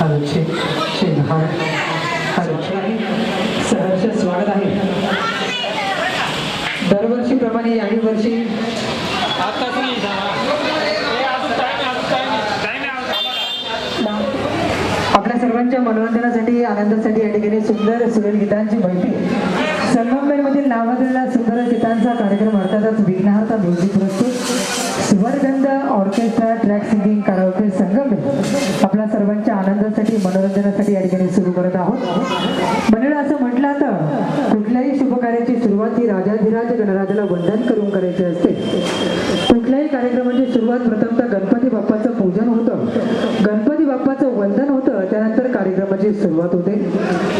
सहर्ष स्वागत आहे. दरवर्षीप्रमाणे याही वर्षी आपल्या सर्वांच्या मनोरंजनासाठी आनंदासाठी या ठिकाणी सुंदर सुरेल गीतांची माहिती संगमनेरमधील नावाजलेला सुंदर गीतांचा कार्यक्रम अर्थातच विघ्नहर्ता म्युझिक प्रस्तुत Suvargandh orchestra track singing karaoke Sangamner आपल्या सर्वांच्या आनंदासाठी मनोरंजनासाठी या ठिकाणी सुरू करत आहोत. मंडळ असं म्हटलं तर कुठल्याही शुभ कार्याची सुरुवात ही राजाधिराज गणराजाला वंदन करून करायची असते. कुठल्याही कार्यक्रमाची सुरुवात प्रथमतः गणपती बाप्पाचं पूजन होतं, गणपती बाप्पाचं वंदन होतं, त्यानंतर कार्यक्रमाची सुरुवात होते.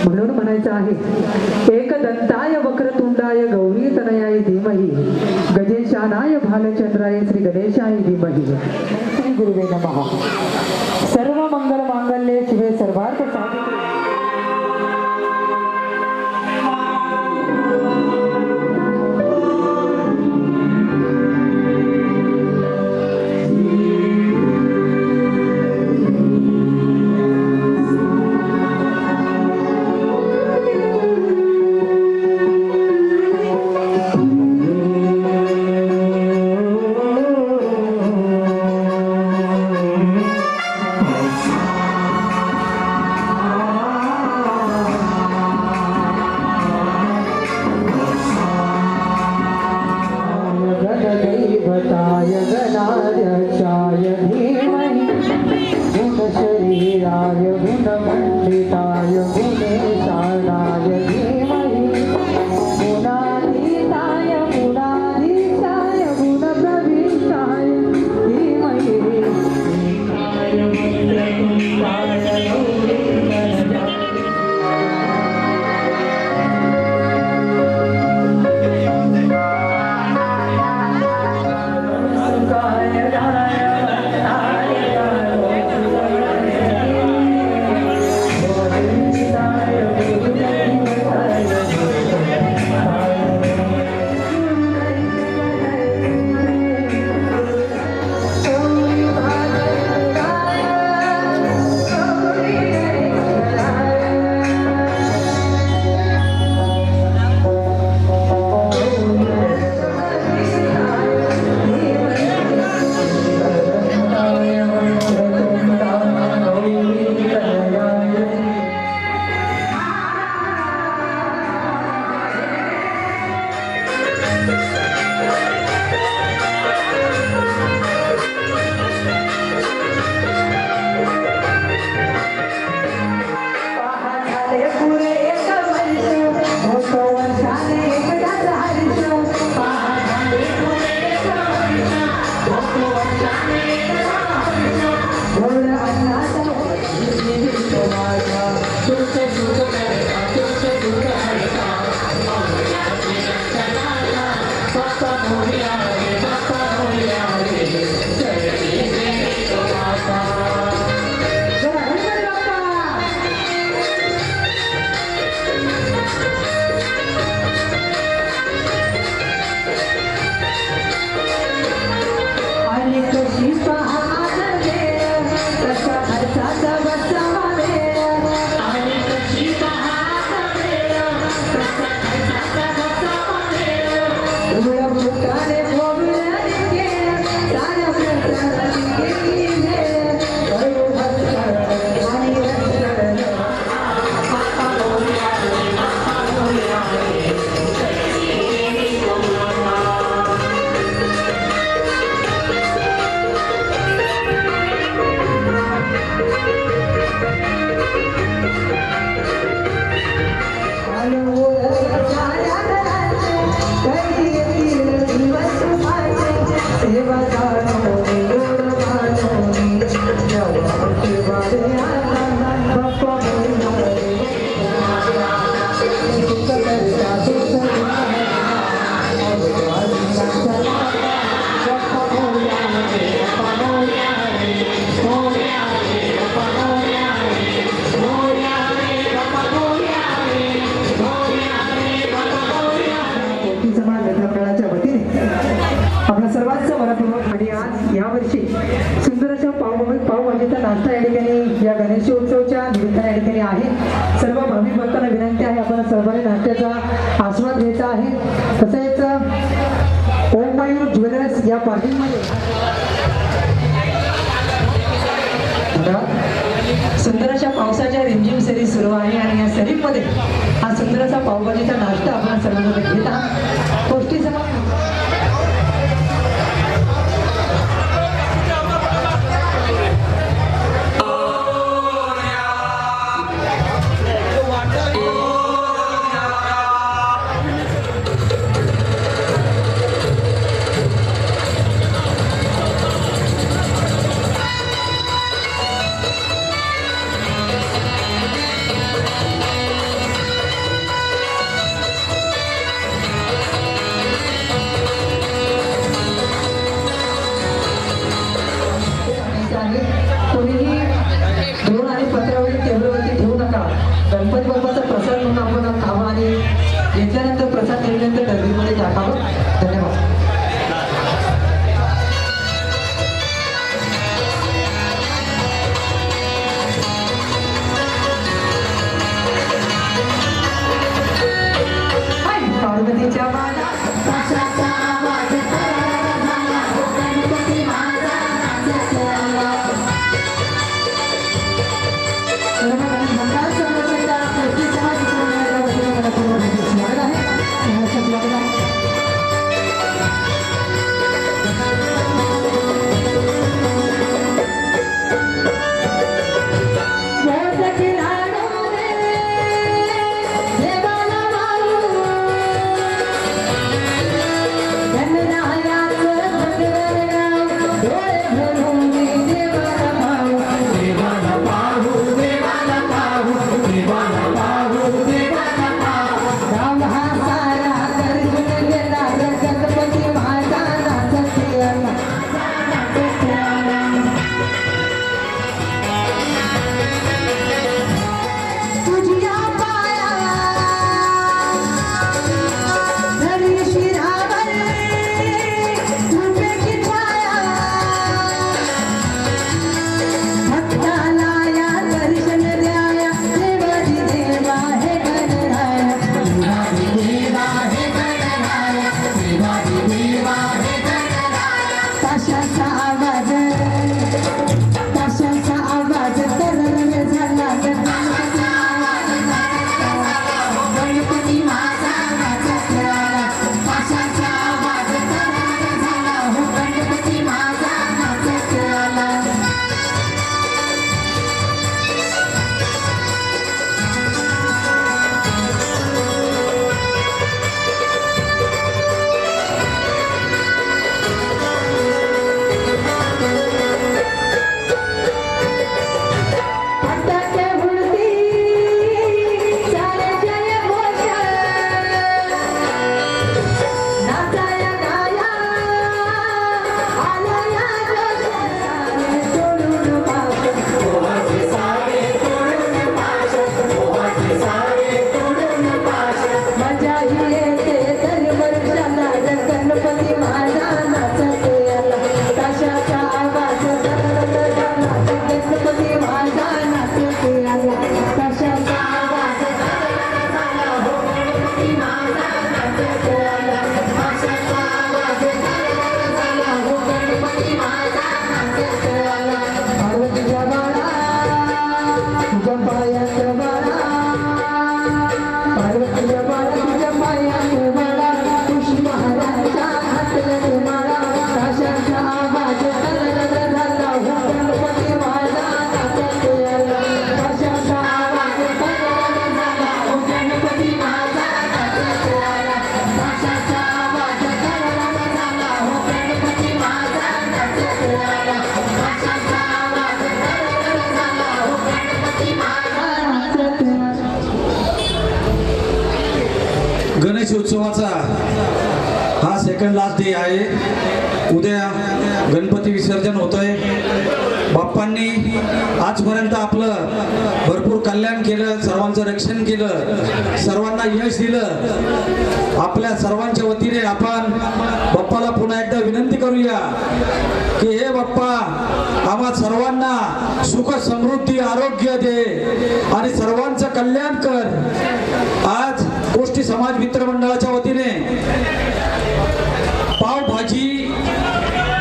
म्हणून म्हणायचं आहे एकदंताय वक्रतुंडाय गौरी तनयाय धीमहि गजेशानाय भालचंद्राय श्री गणेशाय धीमहि श्री गुरुवे नमः. सर्व मंगल मांगल्ये शिवे सर्वार्थ साधिके यावर्षी सुंदर अशा पाव पावभाजीचा नाश्ता या ठिकाणी या गणेशोत्सवच्या निमित्ताने या ठिकाणी आहे. सर्व भाविक भक्तांना विनंती आहे आपण सर्वांनी नाश्त्याचा आस्वाद घ्यायचा आहे. तसेच ओम मयूर ज्वेलर्स या पार्किंगमध्ये सुंदर अशा पावसाच्या रिमझिम सरी सुरू आहे आणि या सरीमध्ये हा सुंदर असा पावभाजीचा नाश्ता आपण सर्वजण घेत आहात. पौष्टिक कोणीही ड्रोन आणि पत्रावळी टेबलवरती ठेवू नका. गणपती बाप्पाचा प्रसाद म्हणून आपण खावा आणि घेतल्यानंतर प्रसाद घेतल्यानंतर डस्टबिनमध्ये टाकावं. धन्यवाद. पार्वतीच्या गणेश उत्सवाचा हा सेकंड लास्ट डे आहे. उद्या गणपती विसर्जन होतंय. बाप्पांनी आजपर्यंत आपलं भरपूर कल्याण केलं, सर्वांचं रक्षण केलं, सर्वांना यश दिलं. आपल्या सर्वांच्या वतीने आपण बाप्पाला पुन्हा एकदा विनंती करूया की हे बाप्पा आम्हा सर्वांना सुख समृद्धी आरोग्य दे आणि सर्वांचं कल्याण कर. आज गोष्टी समाज मित्र मंडळाच्या वतीने पावभाजी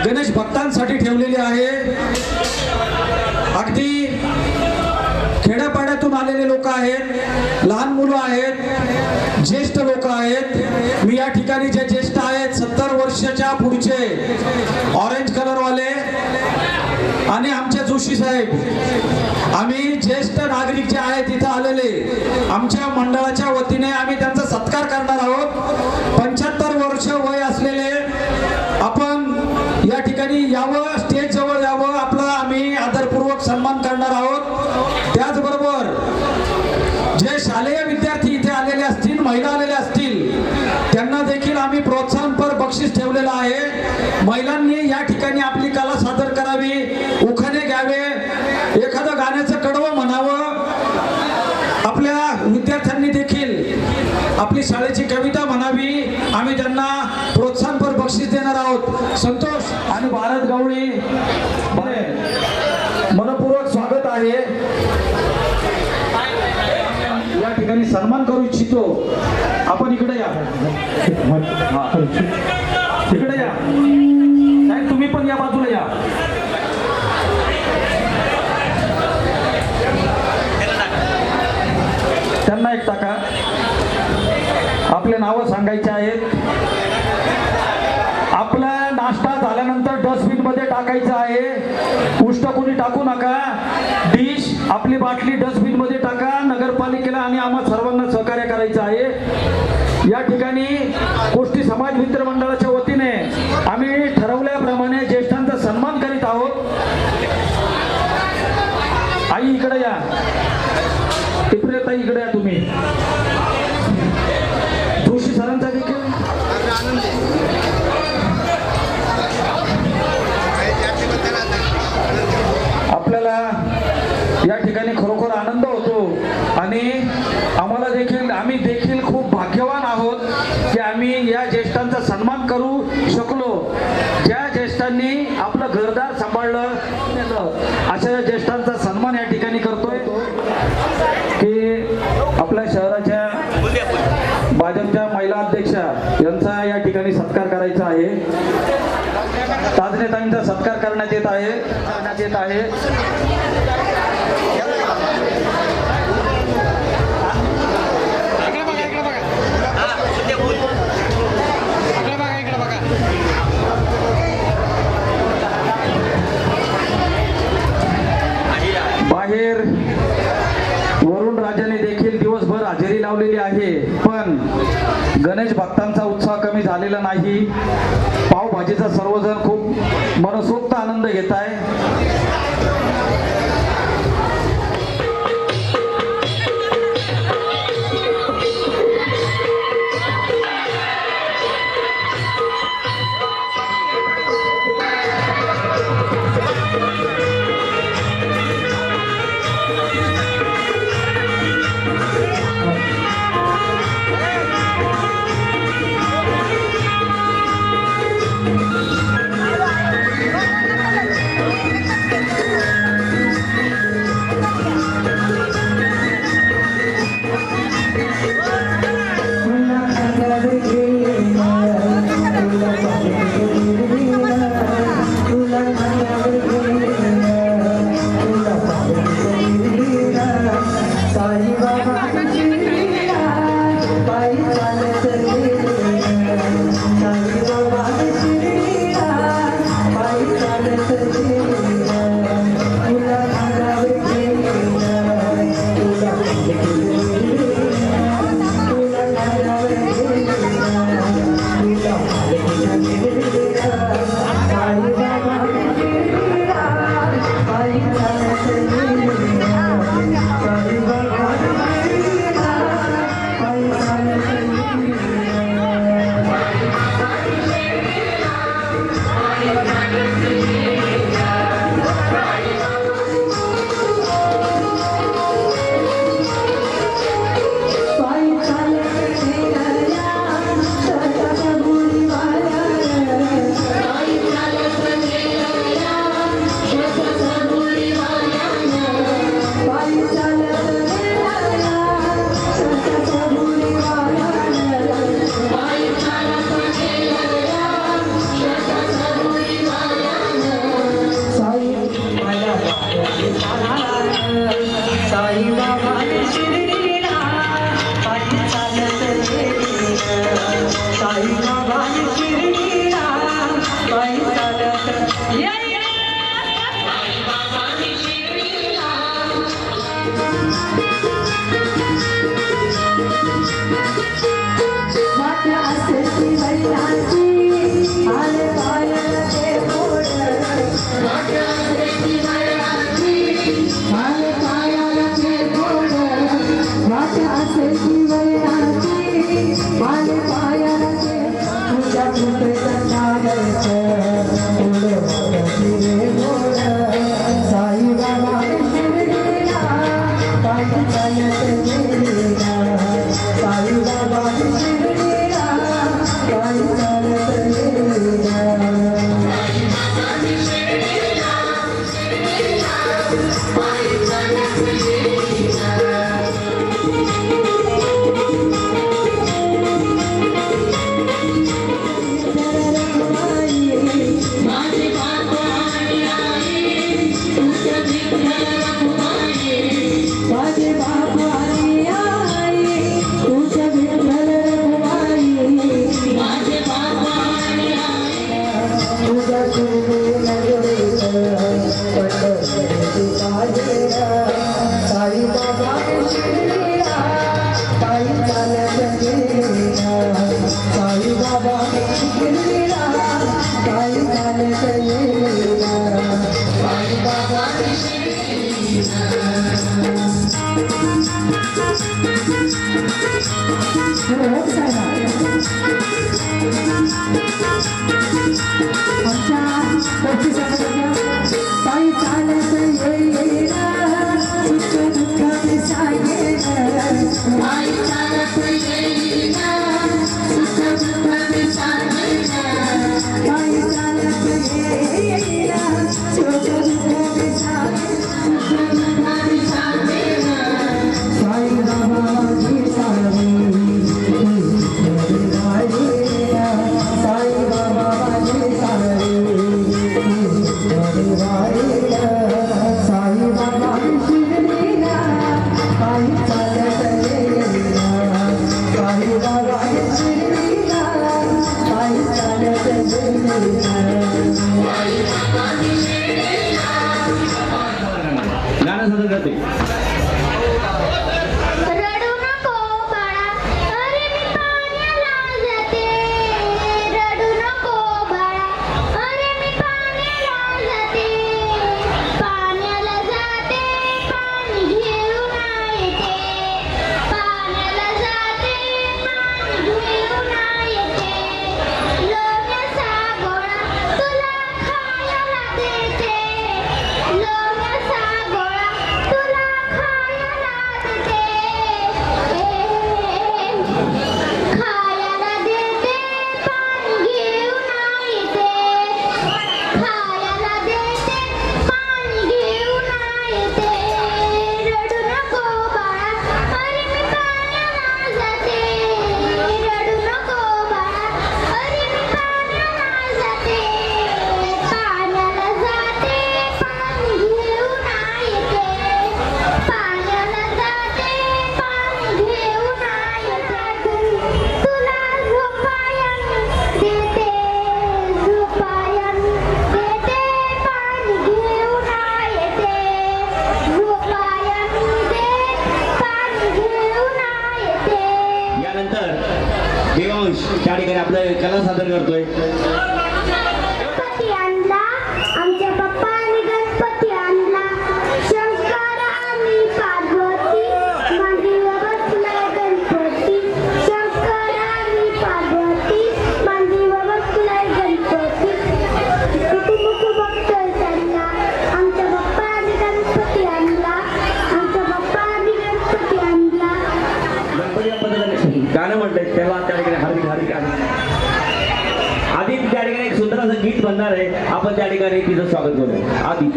गणेश भक्तांसाठी ठेवलेली आहे. अगदी खेड्यापाड्यातून आलेले लोक आहेत, लहान मुलं आहेत, ज्येष्ठ लोक आहेत. मी या ठिकाणी जे ज्येष्ठ आहेत 70 वर्षाच्या पुढचे ऑरेंज कलरवाले आणि आमचे जोशी साहेब, आम्ही ज्येष्ठ नागरिक जे आहेत इथं आलेले आमच्या मंडळाच्या वतीने आम्ही त्यांचा सत्कार करणार आहोत. 75 वर्ष वय असलेले आपण या ठिकाणी यावं, स्टेज जवळ यावं, आपला आम्ही आदरपूर्वक सन्मान करणार आहोत. त्याचबरोबर जे शालेय विद्यार्थी इथे आलेले असतील, महिला आलेल्या असतील, त्यांना देखील आम्ही प्रोत्साहनपर बक्षीस ठेवलेलं आहे. महिलांनी या ठिकाणी आपली कला सादर करावी, उखाणे घ्यावे, एखादं गाण्याचं कडवं म्हणावं. आपल्या विद्यार्थ्यांनी देखील आपली शाळेची कविता म्हणावी. आम्ही त्यांना प्रोत्साहनपर बक्षीस देणार आहोत. संतोष आणि भारत गवळी मनपूर्वक स्वागत आहे. या ठिकाणी सन्मान करू इच्छितो. आपण इकडे या, इकडे या, नाही तुम्ही पण या बाजूला या. त्यांना एक टाका. आपले नावं सांगायचे आहेत. आपला नाश्ता झाल्यानंतर डस्टबिन मध्ये टाकायचं आहे. उष्ट कोणी टाकू नका. डिश आपली बाटली डस्टबिन मध्ये टाका. नगरपालिकेला आणि आम्हा सर्वांना सहकार्य करायचं आहे. या ठिकाणी गोष्टी समाज मित्र मंडळाच्या वतीने आम्ही ठरवल्याप्रमाणे ज्येष्ठांचा सन्मान करीत आहोत. आई इकडे या, टिपरे ताई इकडे या तुम्ही. जोशी सरांचा देखील आपल्याला या ठिकाणी खरोखर आनंद होतो आणि आम्हाला देखील, आम्ही देखील खूप भाग्यवान आहोत की आम्ही या ज्येष्ठांचा सन्मान करू शकलो. ज्या ज्येष्ठांनी आपलं घरदार सांभाळलं, अशा ज्येष्ठांचा सन्मान या ठिकाणी करतोय की आपल्या शहराच्या भाजपच्या महिला अध्यक्षा यांचा या ठिकाणी सत्कार करायचा आहे. ताजनेतांचा सत्कार करण्यात येत आहे. बाहेर वरुण राजाने देखील दिवसभर हजेरी लावलेली आहे, पण गणेश भक्तांचा उत्साह कमी झालेला नाही. पावभाजीचा सर्वजण खूप मनसोक्त आनंद घेत आहे. वाट्या असेची बैलाची आले पायाला ते मोड वाट्या असेची बैलाची आले पायाला ते मोड वाट्या असेची बैलाची आले पायाला ते तुझ्या कृपेचा नागायचं रे मोड साई बाबा शिर्डीला पायी चालत गेलेला साई बाबा शिर्डीला पायी चालत गेलेला माझे बाबा आणि आई तुझ्या विठ्ठल रखुमाई माझे बाबा आणि आई तुझ्या तुझे नगरीत पंढरपूरची काजेरा साई बाबा शिर्डीला पायी चालत गेलेला साई बाबा शिर्डीला पायी चालत गेलेला साई बाबा आमच्या पायी चालत येईना सुख दुःख विसायेना पायी चालत येईना सुख दुःख विसायेना पायी चालत येईना सुख दुःख विसायेना साई बाबा माझी सारी साई बाबा माझी सारी साई बाबा शिर्डीला पायी चालत गेलेला साई बाबा शिर्डीला पायी चालत गेलेला गाणं सादर करते. रडू नको बाळा अरे मी पाण्याला जाते रडू नको बाळा अरे मी पाण्याला जाते पाण्याला जाते पाणी घेऊन येते पाण्याला जाते पाणी घेऊन येते लोण्याचा गोळा तुला खायला देते लोण्याचा गोळा तुला खायला देते खायला देते पाणी घेऊन येते खायला देते पाणी घेऊन येते रडू नको बाळा अरे मी पाण्याला जाते रडू नको बाळा अरे मी पाण्याला जाते पाण्याला जाते पाणी घेऊन येते पाण्याला जाते पाणी घेऊन येते तुला झोपायन देते झोपायन देते पाणी घेऊन येते झोपायन दे पाणी घेऊन येते यानंतर देवांश त्या ठिकाणी आपलं कला सादर करतोय. गणपती आणला आमच्या पप्पांनी गणपती आणला शंकर आणि पार्वती मांडीवर बसलाय गणपती शंकर आणि पार्वती मांडीवर बसलाय गणपती कुटुंब बघतोय त्यांना आमच्या पप्पांनी गणपती आणला आमच्या पप्पांनी गणपती आणला गणपती बाप्पाचं गाणं म्हणतंय तेव्हा त्या ठिकाणी हार्दिक हार्दिक आधी त्या ठिकाणी एक सुंदर असं गीत बनणार आहे. आपण त्या ठिकाणी तिचं स्वागत करूया. आधी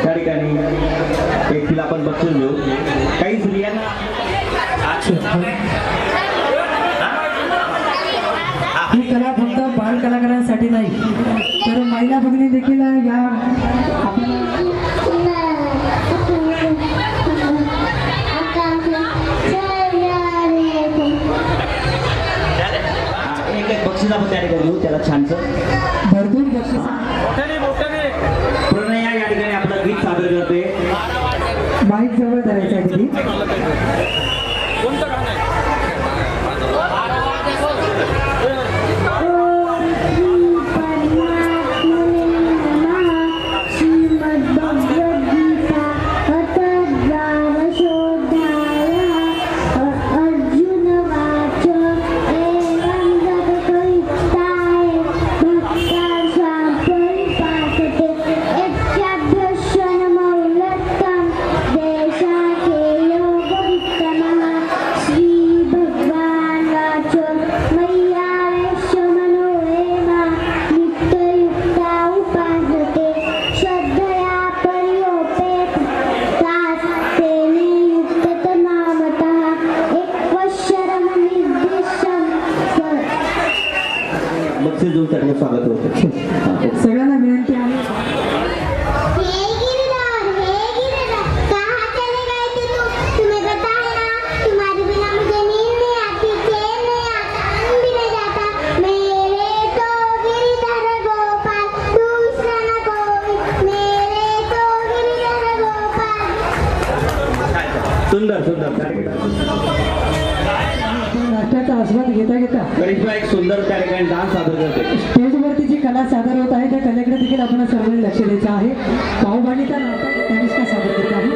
त्या ठिकाणी एक तिला आपण बक्षीस देऊ. काही स्त्रियांना ही कला फक्त बाल कलाकारांसाठी नाही तर महिला भगिनी देखील या आपल्याला एक एक बक्षीस आपण त्या ठिकाणी देऊ त्याला छानसं. भरपूर बक्षीस प्रणया या ठिकाणी आपलं गीत सादर करते. माईक जवळ धरायचं आहे तिथे. बक्षीस देऊन त्याचं स्वागत होतं. सगळ्यांना विनंती आहे हे गिरधर कहाँ चले गए थे तुम? तुम्हें पता है ना तुम्हारे बिना मुझे नींद नहीं आती, चैन नहीं आता, मन भी नहीं जाता. मेरे तो गिरधर गोपाल दूसरा न कोई, मेरे तो गिरधर गोपाल. सुंदर सुंदर त्या ठिकाणी नाट्याचा आस्वाद घेता घेता करिश्मा एक सुंदर त्या ठिकाणी डान्स सादर करते. स्टेजवरती जी कला सादर होत आहे त्या कलेकडे देखील आपण सर्वांनी लक्ष द्यायचं आहे. पावभाजीचा नाटक कनिष्का सादर करत आहे.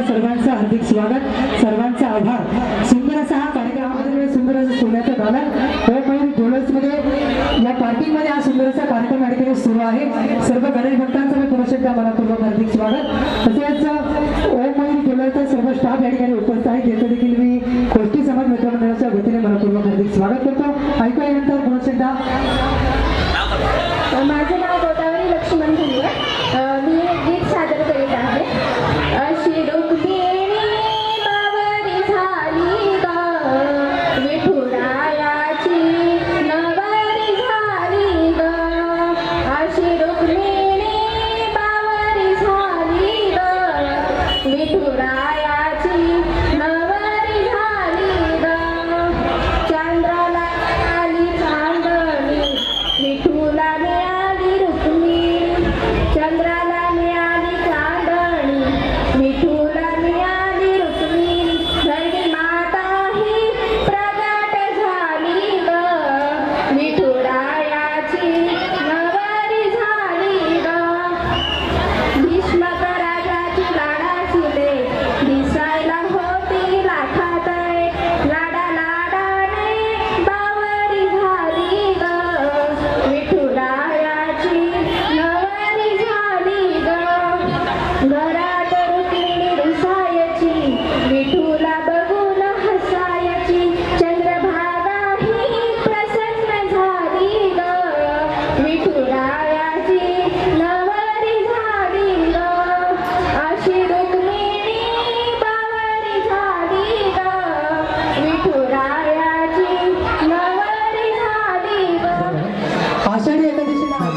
सर्वांचं हार्दिक स्वागत, सर्वांचा आभार. सुंदर असा हा कार्यक्रमामध्ये सुंदर असं सोन्याचं डॉलर ज्वेलर्समध्ये या पार्किंगमध्ये हा सुंदर असा कार्यक्रम या ठिकाणी सुरू आहे. सर्व गणेश भक्तांचं मी पुन्हा एकदा मनापूर्वक हार्दिक स्वागत. तसेच ओम मयूर ज्वेलर्सचा सर्व स्टाफ या ठिकाणी उपस्थित आहे, ज्याचं देखील मी गोष्टी समाज मित्रमंडळाच्या वतीने मनापूर्वक हार्दिक स्वागत करतो. ऐकूया नंतर पुन्हा एकदा. माझं नाव गोदावरी लक्ष्मण धुंगे. मी एक गीत सादर करीत आहे. अशी रुक्मिणी बावरी झाली ग, विठुरायाची नवरी झाली ग. अशी रुक्मिणी बावरी झाली ग, विठुरायाची नवरी झाली ग. चंद्राला आली चांदणी, विठुला मिळाली चंद्राला मिळाली चांदणी, विठूला मिळाली रुक्मिणी, धरणी माता ही प्रगट झाली ग, विठुरायाची नवरी झाली ग. भीष्मक राजाची लाडाची दिसायला होती लाखात, लाडा लाडाने बावरी झाली ग, विठुरायाची नवरी झाली ग. घरात रुक्मिणी रुसायची, विठूला बघून हसायची, चंद्रभागा ही प्रसन्न झाली ग, विठुरायाची नवरी झाली ग. अशी रुक्मिणी बावरी झाली ग, विठुरायाची नवरी झाली ग. आषाढी एकादशीला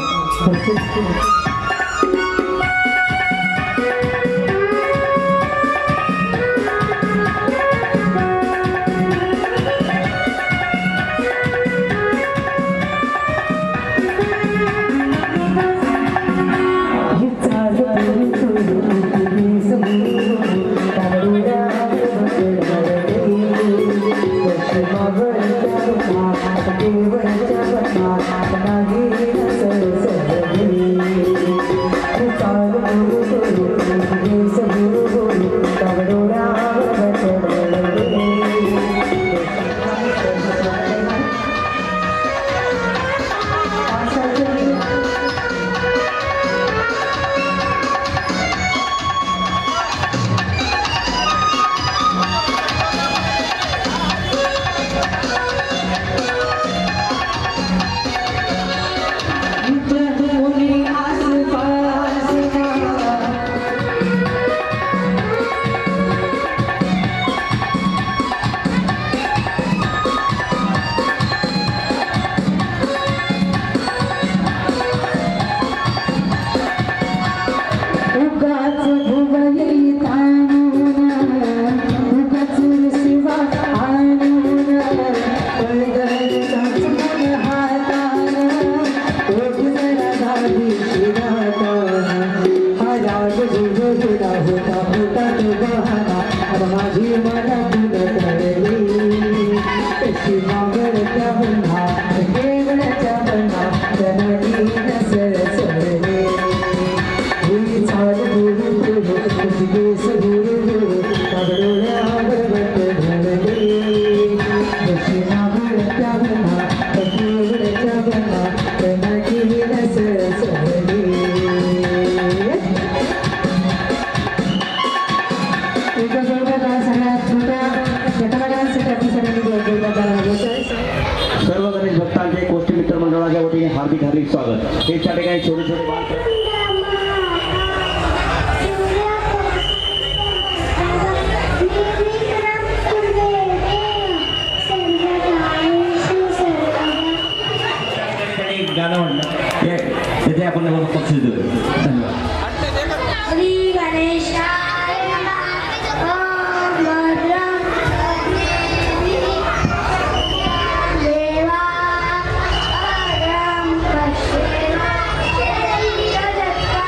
सर्व गणेश भक्तांचे गोष्टी मित्र मंडळाच्या वतीने हार्दिक हार्दिक स्वागत. हे त्या ठिकाणी छोटे छोटे बाळ गाणं म्हणलं तिथे आपण पक्ष देऊ. धन्यवाद. श्री गणेशाय नमः. ओम भद्रं देवा भद्रं पश्येम शरीरजत्रा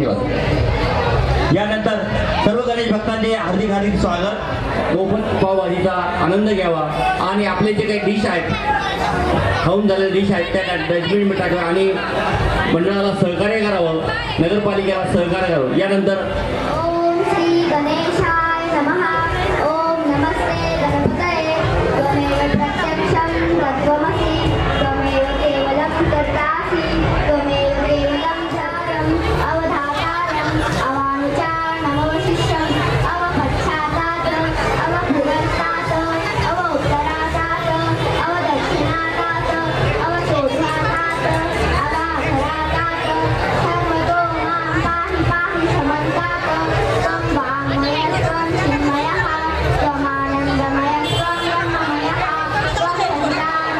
धन्यवाद. यानंतर सर्व गणेश भक्तांचे हार्दिक हार्दिक स्वागत. मोफत पावभाजीचा आनंद घ्यावा आणि आपले जे काही डिश आहेत, खाऊन झालेले डिश आहेत त्या डस्टबिनमध्ये टाकावे आणि मंडळाला सहकार्य करावं, नगरपालिकेला सहकार्य करावं. यानंतर ओम श्री गणेशाय नमः. ओम नमस्ते गणपतये. त्वमेव प्रत्यक्षं तत्त्वमसि. त्वमेव केवलं कर्तासि. त्वमेव केवलं चारम् अवधातारम् अवानुचानमवशिष्यम् अवपश्चातात् अवपुरस्तात् अवोत्तरातात् अवदक्षिणातात् अवशोधनातात् अवाघरातात् सर्वतो मां पाहि पाहि समन्तात्. त्वं वाङ्मयस्त्वं चिन्मयः. त्वमानन्दमयस्त्वं ब्रह्ममयः. त्वं सच्चिदानन्दयोऽसि.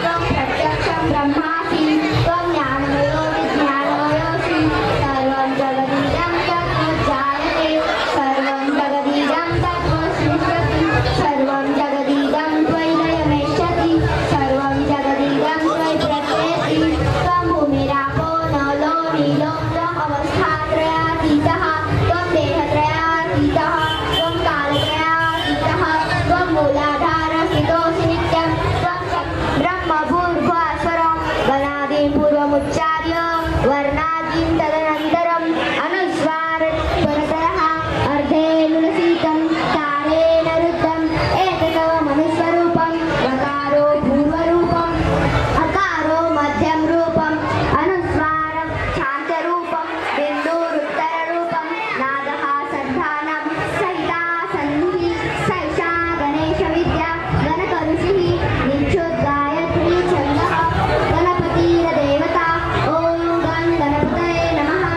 त्वं प्रत्यक्षं ब्रह्मासि. त्वं ज्ञानमयो विज्ञानमयोऽसि. सर्वं जगदिदं तत्त्वजायते. सर्वं जगदिदं तत्त्वसृष्टि. सर्वं जगदिदं त्वयि लयमेष्यति. सर्वं जगदिदं त्वयि प्रत्येति. त्वं भूमिरापो नलो नीलो. त्वम् अवस्थात्रयातीतः. त्वं देहत्रयातीतः. त्वं कालत्रयातीतः. त्वं मूलाधारस्थितोऽसि नित्यं. त्वं ब्रह्मभूर्भुवस्वरं गणादीन् पूर्वमुच्चार्य वर्णादीन् तदनन्तरम् अनुस्वार परतरः अर्धे नुलसीतं कालेन रुद्धम् एतदवमनुस्वरूपं. वकारो पूर्वरूपम् अकारो मध्यं रूपम् अनुस्वारं शान्तरूपं बिन्दुरुत्तररूपं नादः सन्धानं सहिता सन्धिः सैषा गणेशविद्या गणकऋषिः निक्षुद्गायत्री छन्दः गणपतिर्देवता. ॐ गं गणपतये नमः.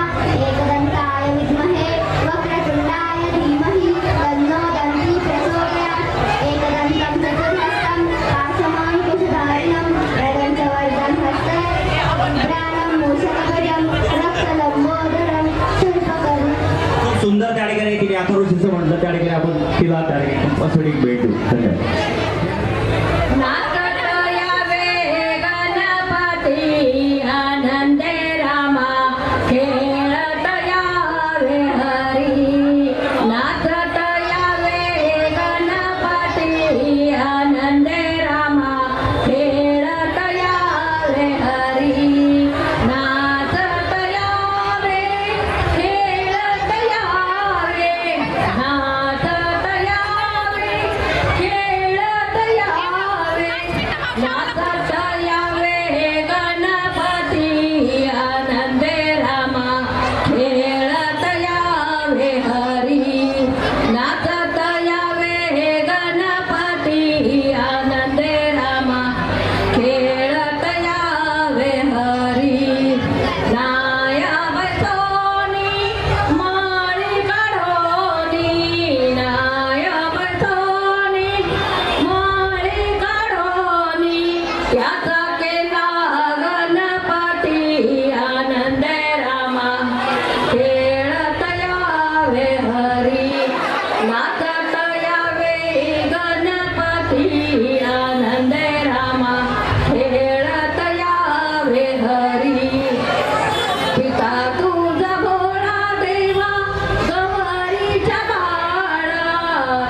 एकदन्ताय विद्महे वक्रतुण्डाय धीमहि तन्नो दन्ती प्रचोदयात्. एकदन्तं चतुर्हस्तं पाशमाङ्कुशधारिणं वेदं च वरदं हस्ते उग्राणं मूषकगजं रक्तलंबोदरं शूर्पकर्णं. खूप सुंदर त्या ठिकाणी तिने अथर्वशीचं म्हटलं, त्या ठिकाणी आपण तिला त्या ठिकाणी पासवर्ड भेट देऊ. धन्यवाद. नाचत यावे गणपती आनंदे रामा. खेळत यावे हरी. नाचत यावे गणपती आनंदे रामा. खेळत यावे हरी. नाचत यावे खेळत यावे. नाचत यावे खेळत यावे. नाचत यावे गणपती आनंदे रामा. खेळत यावे हरी. नाचत यावे गणपती आनंदे रामा. खेळत यावे हरी. नाया बैसोनी माळी काढोनी. नाया बैसोनी माळी काढोनी. याचा केला गणपती आनंदे रामा. खेळत यावे हरी. नाचत यावे गणपती आनंदे रामा. खेळत यावे हरी. पिता तुझा भोळा देवा गवारीच्या बाळा.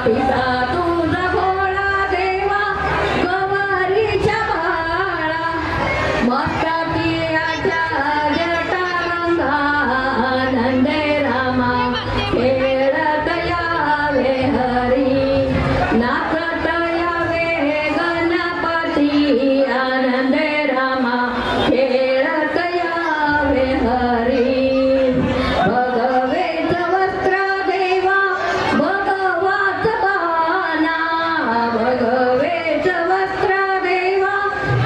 पिता तुझा भोळा देवा गवारीच्या बाळा. मस्तकियाच्या जटारंगा आनंदे रामा. खेळत यावे हरी. नाचत यावे गणपती आनंदे रामा. खेळत यावे हरी. भगवेच वस्त्र देवा भगवाच बाणा. भगवेच वस्त्र देवा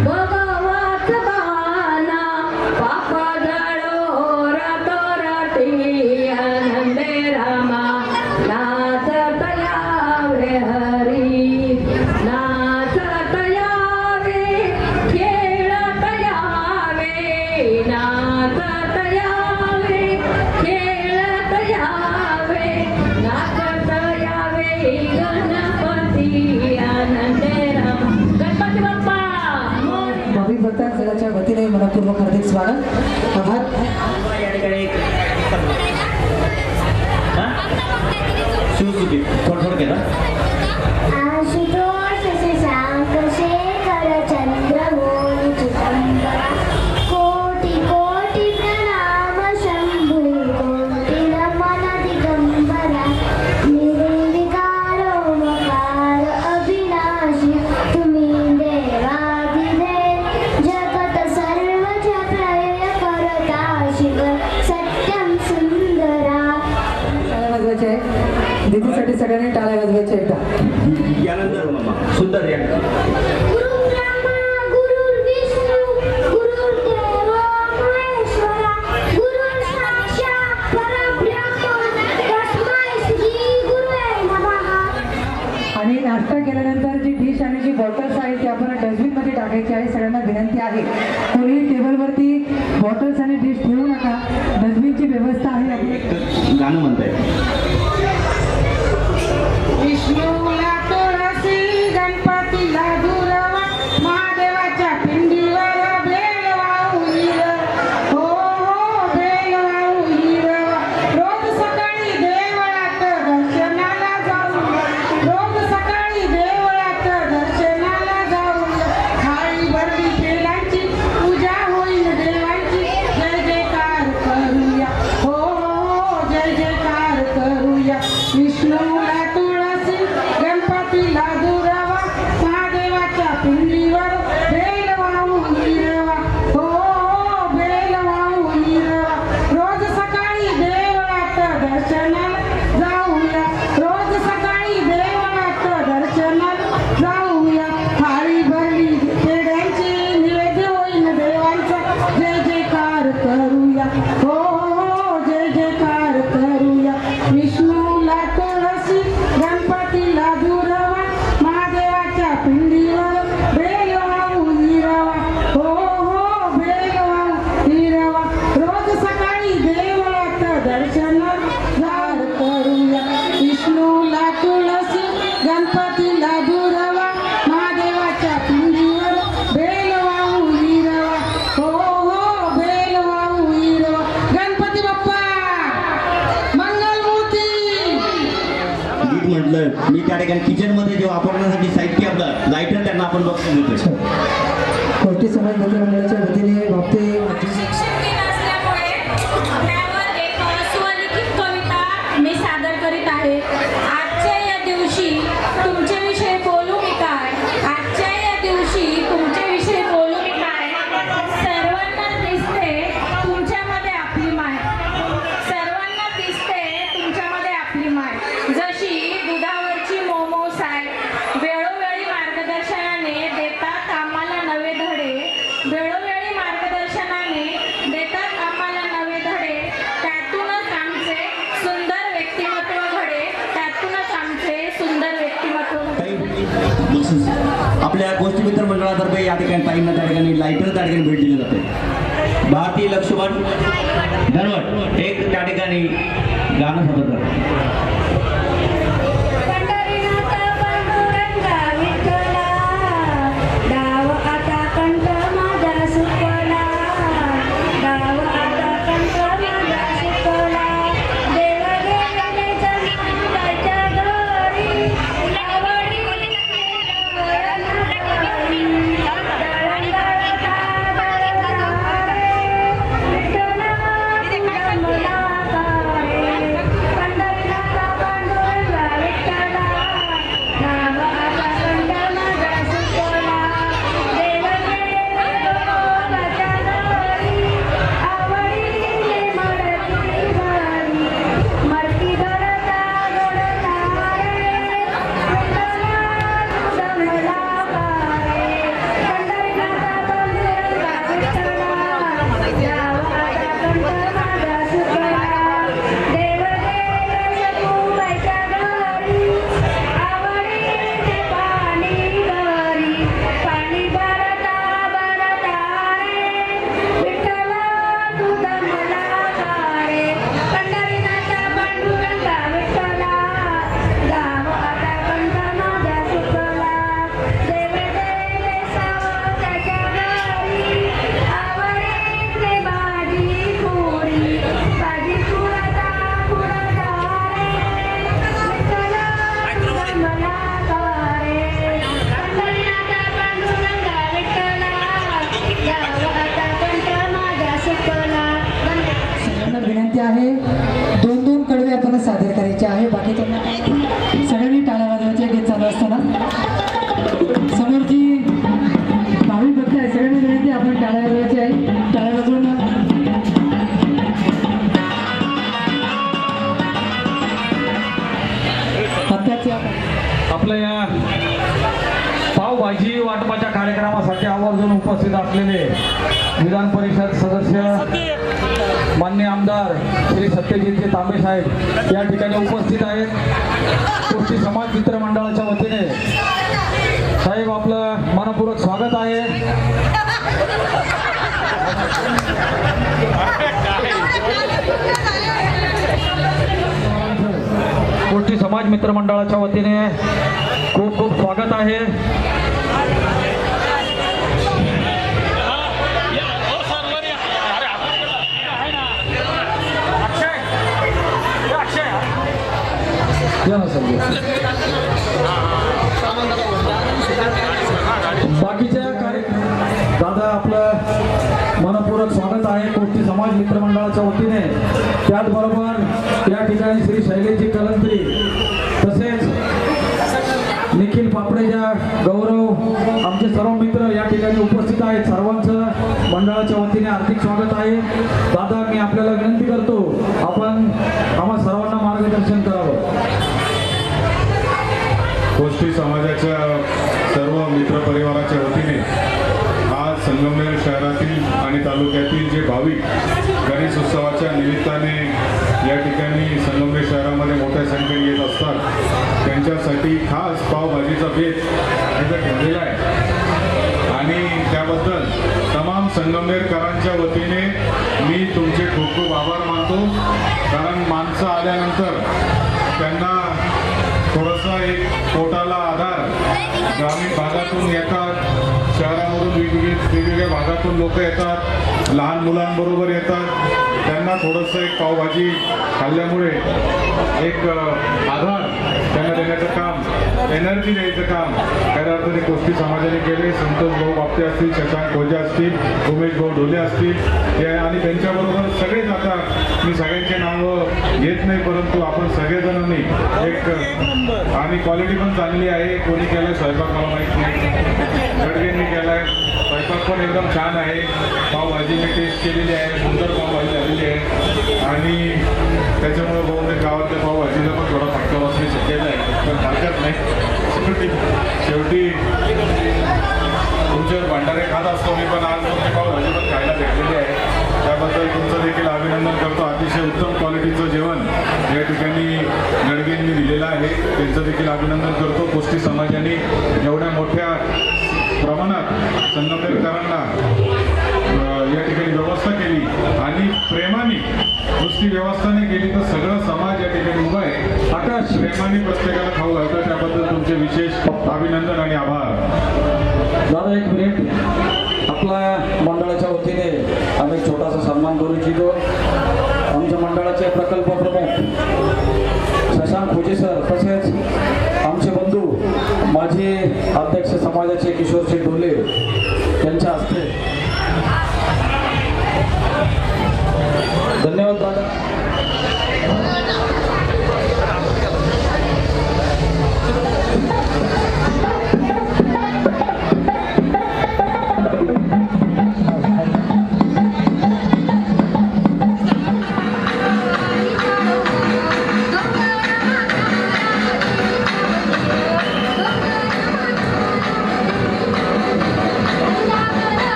भगवाच बाणा. पाप जळो रातोराती आनंदे रामा. नाचत यावे हरी. नाचत यावे खेळत यावे. नाचत यावे खेळत यावे. नाचत यावे गणपती आनंदे रामा. गणपती बाप्पा मोरया. भाविक भक्तांच्या वतीने मनपूर्वक हार्दिक स्वागत. आभार. या ठिकाणी सुटसुटीत थोडं केलं. आशुतोष शशांक शेखर चंद्रमौळी चिदंबरा कोटि कोटि प्रणाम शंभु कोटि नमन दिगंबरा निर्विकारो मकार अविनाशी तुम्ही देवादिदेव जगत सर्व प्रलय करता शिव सत्यम सुंदरा. टाळ्या वाजवायच्या आहे दीदीसाठी सगळ्यांनी टाळ्या वाजवायच्या एकदा. यानंतर मामा सुंदर या गुरु ब्रह्मा गुरु विष्णू गुरुर्देव महेश्वरा गुरु साक्षात परब्रह्म तस्मै श्री गुरुवे नमः. आणि नाश्ता केल्यानंतर जी डिश आणि जी बॉटल्स आहेत ती आपण डस्टबिन मध्ये टाकायची आहे. सगळ्यांना विनंती आहे कोणी टेबलवरती बॉटल्स आणि डिश ठेवू नका. डस्टबिनची व्यवस्था आहे आपली. गाणं म्हणताय. विष्णूला तुळसी गणपतीला दुर्वा महादेवाच्या पिंडीवर बेल वाहुलीर हो हो बेल वाहुलीर. रोज सकाळी देवळात दर्शनाला जाऊया रोज सकाळी देवळात दर्शनाला जाऊया. थाळी भरली पेलांची पूजा होईल देवांची जय जयकार करूया हो हो जय जयकार करूया. विष्णूला तुळसी गणपतीला दुर्वा महादेवाच्या पिंडीवर बेल वाहुलीरवा हो हो बेल वाहुलीरवा. रोज सकाळी देवळात दर्शनाला जाऊया रोज सकाळी देवळात दर्शनाला जाऊया. थाळी भरली पेढ्यांची निवेद्य होईल देवांचा जय जयकार करूया हो हो जय जयकार करूया. विष्णूला तुळसी गणपतीला दुर्वा महादेवाच्या पिंडीवर बेल वाहुलीरवा हो हो बेल वाहुलीरवा. रोज सकाळी देवळात दर्शनाला करूया. विष्णूला तुळसी गणपतीला दुर्वा महादेवाच्या पिंडीवर बेल वाहुलीरवा हो हो बेल वाहुलीरवा. गणपती बाप्पा मंगलमूर्ती. गीत म्हटलं मी त्या ठिकाणी किचन मध्ये जे वापरण्यासाठी साहित्य आपलं लायटर त्यांना आपण बघून देतोय. कोटी समाज मंडळाच्या वतीने बाप्ते शिक्षक दिन असल्यामुळे त्यावर एक स्वलिखित कविता मी सादर करीत आहे. आजच्या या दिवशी तुमच्याविषयी बोलू मी काय आजच्या या दिवशी तुमच्याविषयी बोलू मी काय. सर्वांना दिसते तुमच्यामध्ये आपली माय सर्वांना दिसते तुमच्यामध्ये आपली माय. जशी दुधावरची मोमो साय वेळोवेळी मार्गदर्शनाने देतात आम्हाला नवे धडे वेळोवेळी मार्गदर्शनाने देतात आम्हाला नवे धडे. त्यातूनच आमचे सुंदर व्यक्तिमत्व घडे त्यातूनच आमचे सुंदर व्यक्तिमत्व घडे. काही बक्षीस आपल्या गोष्टी मित्र मंडळातर्फे या ठिकाणी ताईंना त्या ठिकाणी लायटर त्या ठिकाणी भेट दिली जाते. भारती लक्ष्मण धनवट एक त्या ठिकाणी गाणं सादर करतात. पंढरीनाथ पांडुरंगा विठ्ठला डाव आता कंठ माझा सुकला डाव आता कंठ माझा सुकला. देव गेले जनाच्या घरी लावणी विठ्ठला करायची आहे. 2-2 कडवे आपण सादर करायचे आहे. बाकी त्यांना सगळ्यांनी टाळ्या वाजवायच्या गीत चालू असताना. समोरची भावी भक्त आहे, सगळ्यांनी विनंती आपण टाळ्या वाजवायची आहे. टाळ्या वाजवून आत्ताची आपल्या या पावभाजी वाटपाच्या कार्यक्रमासाठी आवर्जून उपस्थित असलेले विधान परिषद सदस्य मान्य आमदार श्री सत्यजितजी तांबे साहेब या ठिकाणी उपस्थित आहेत. कुस्ती समाज मित्र मंडळाच्या वतीने साहेब आपलं मनपूर्वक स्वागत आहे. कुस्ती समाज मित्र मंडळाच्या वतीने खूप खूप स्वागत आहे. या ना सर. बाकीच्या दादा आपलं मनपूर्वक स्वागत आहे कुस्ती समाज मित्र मंडळाच्या वतीने. त्याचबरोबर या ठिकाणी श्री शैलेशजी कलंत्री तसेच निखिल पापडेजा गौरव आमचे सर्व मित्र या ठिकाणी उपस्थित आहेत. सर्वांचं मंडळाच्या वतीने हार्दिक स्वागत आहे. दादा मी आपल्याला विनंती करतो आपण आम्हा सर्वांना मार्गदर्शन करावं. कुस्ती समाजाच्या सर्व मित्र परिवाराच्या वतीने आज संगमनेर शहरातील आणि तालुक्यातील जे भाविक गणेश उत्सवाच्या निमित्ताने या ठिकाणी संगमनेर शहरामध्ये मोठ्या संख्येने येत असतात त्यांच्यासाठी खास पावभाजीचा बेत इथं ठेवलेला आहे आणि त्याबद्दल तमाम संगमनेरकरांच्या वतीने मी तुमचे खूप खूप आभार मानतो. कारण माणसं आल्यानंतर त्यांना थोडासा एक पोटाला आधार ग्रामीण भागातून येतात, शहरामधून वेगवेगळ्या भागातून लोक येतात, लहान मुलांबरोबर येतात. त्यांना थोडंसं एक पावभाजी खाल्ल्यामुळे एक आधार त्यांना देण्याचं काम, एनर्जी द्यायचं काम खऱ्या अर्थाने कुस्ती समाजाने केले. संतोष भाऊ बापटे असतील, शशांक खोजे असतील, उमेश भाऊ ढोले असतील आणि त्यांच्याबरोबर सगळेच. आता मी सगळ्यांचे नावं घेत नाही परंतु आपण सगळेजणांनी एक आणि क्वालिटी पण चांगली आहे. कोणी केलं स्वयंपाक मला माहीत नाही, गडगेंनी केला आहे स्वयंपाक पण एकदम छान आहे. पावभाजी मी टेस्ट केलेली आहे, सुंदर पावभाजी झालेली आहे आणि त्याच्यामुळं बहुतेक गावातल्या पावभाजीला पण थोडा फटका बसणे शक्यता आहे, पण हरकत नाही. शेवटी तुमच्यावर भांडारे खात असतो मी, पण आज तुमची पावभाजी पण खायला भेटलेली आहे. त्याबद्दल तुमचं देखील अभिनंदन करतो. अतिशय उत्तम क्वालिटीचं जेवण या ठिकाणी गडगेंनी दिलेलं आहे, त्यांचं देखील अभिनंदन करतो. कुस्ती समाजाने एवढ्या मोठ्या प्रमाणात संगमनेरकरांना या ठिकाणी व्यवस्था केली आणि प्रेमाने नुसती व्यवस्था नाही केली तर सगळं समाज या ठिकाणी उभा आहे. आकाश प्रेमाने प्रत्येकाला खाऊ घालतं, त्याबद्दल तुमचे विशेष अभिनंदन आणि आभार. दादा एक मिनिट, आपल्या मंडळाच्या वतीने आम्ही एक छोटासा सन्मान करू इच्छितो. आमच्या मंडळाचे प्रकल्प प्रमुख शशांक खोजे सर तसेच आमचे बंधू माजी अध्यक्ष समाजाचे किशोरसिंग ढोले यांच्या हस्ते. धन्यवाद दादा.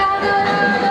जागर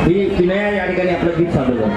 ही विनया या ठिकाणी आपलं गीत सादर करतो.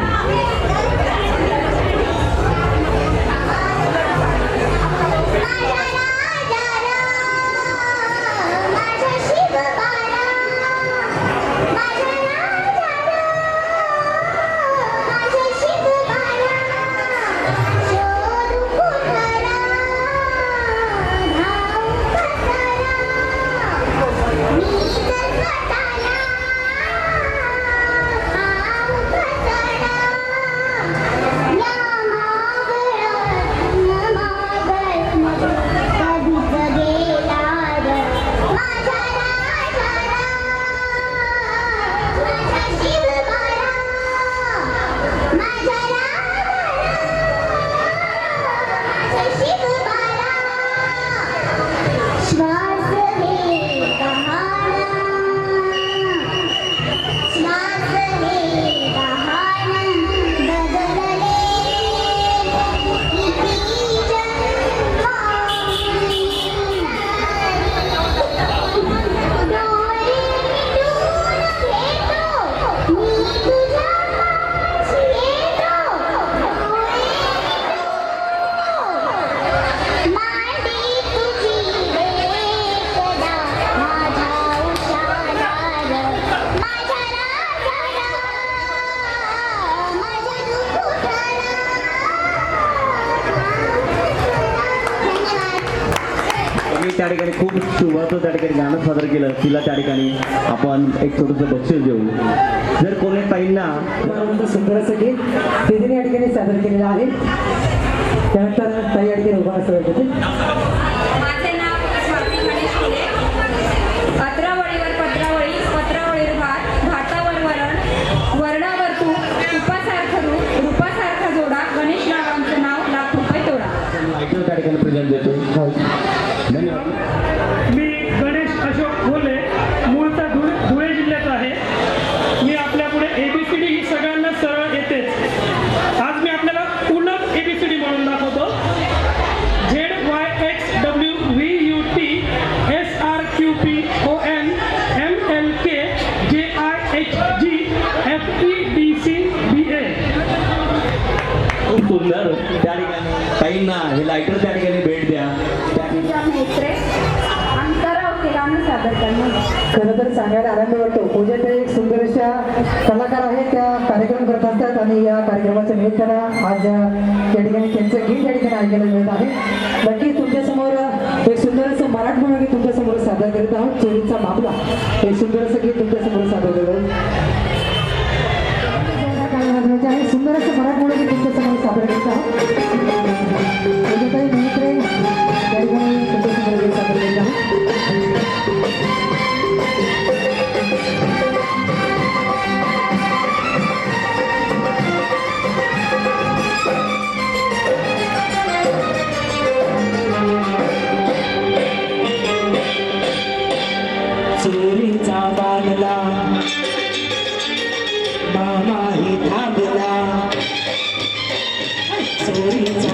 मी त्या ठिकाणी खूप सुरुवात त्या ठिकाणी गाणं सादर केलं. तिला त्या ठिकाणी आपण एक छोटंसं बक्षीस देऊ. जर कोणी ताईंना सुंदर असं गीत तिने या ठिकाणी सादर केलेलं आहे. त्यानंतर ताई या ठिकाणी उभा असं होते. माझे नाव स्वाती गणेश फुले. पत्रावळीवर पत्रावळी, पत्रावळीवर भात, भातावर वरण, वरणावर तूप, तुपासारखं रूप, रूपासारखा जोडा, गणेश नावांचं नाव, ₹1,00,000 तोडा. ऐकलं त्या ठिकाणी प्रेझेंट देतो. धन्यवाद. मी गणेश अशोक भोले, मूळचा धुळे जिल्ह्याचा आहे. मी आपल्यापुढे ABCD ही सगळ्यांना सरळ येतेच. आज मी आपल्याला पूर्ण ABCD म्हणून दाखवतो. खूप सुंदर. त्या ठिकाणी ताईंना हे लायटर त्या ठिकाणी भेट द्या. खरं तर सांगायला आनंद वाटतो. पूजा ते एक सुंदर अशा कलाकार आहेत, त्या कार्यक्रम करत असतात आणि या कार्यक्रमाच्या निमित्तानं आज या ठिकाणी त्यांचं गीत या ठिकाणी ऐकायला मिळत आहे. नक्कीच तुमच्यासमोर एक सुंदर असं मराठमोळं गीत तुमच्यासमोर सादर करीत आहोत. चोरीचा मामला एक सुंदर असं गीत तुमच्यासमोर सादर करत आहोत. आहे सुंदर असं मराठमोळं गीत तुमच्यासमोर सादर करीत आहोत. पूजाताई मित्र त्या ठिकाणी तुमच्यासमोर गीत सादर करीत आहोत. चोरीचा बांधला मामाही थांबला चोरीचा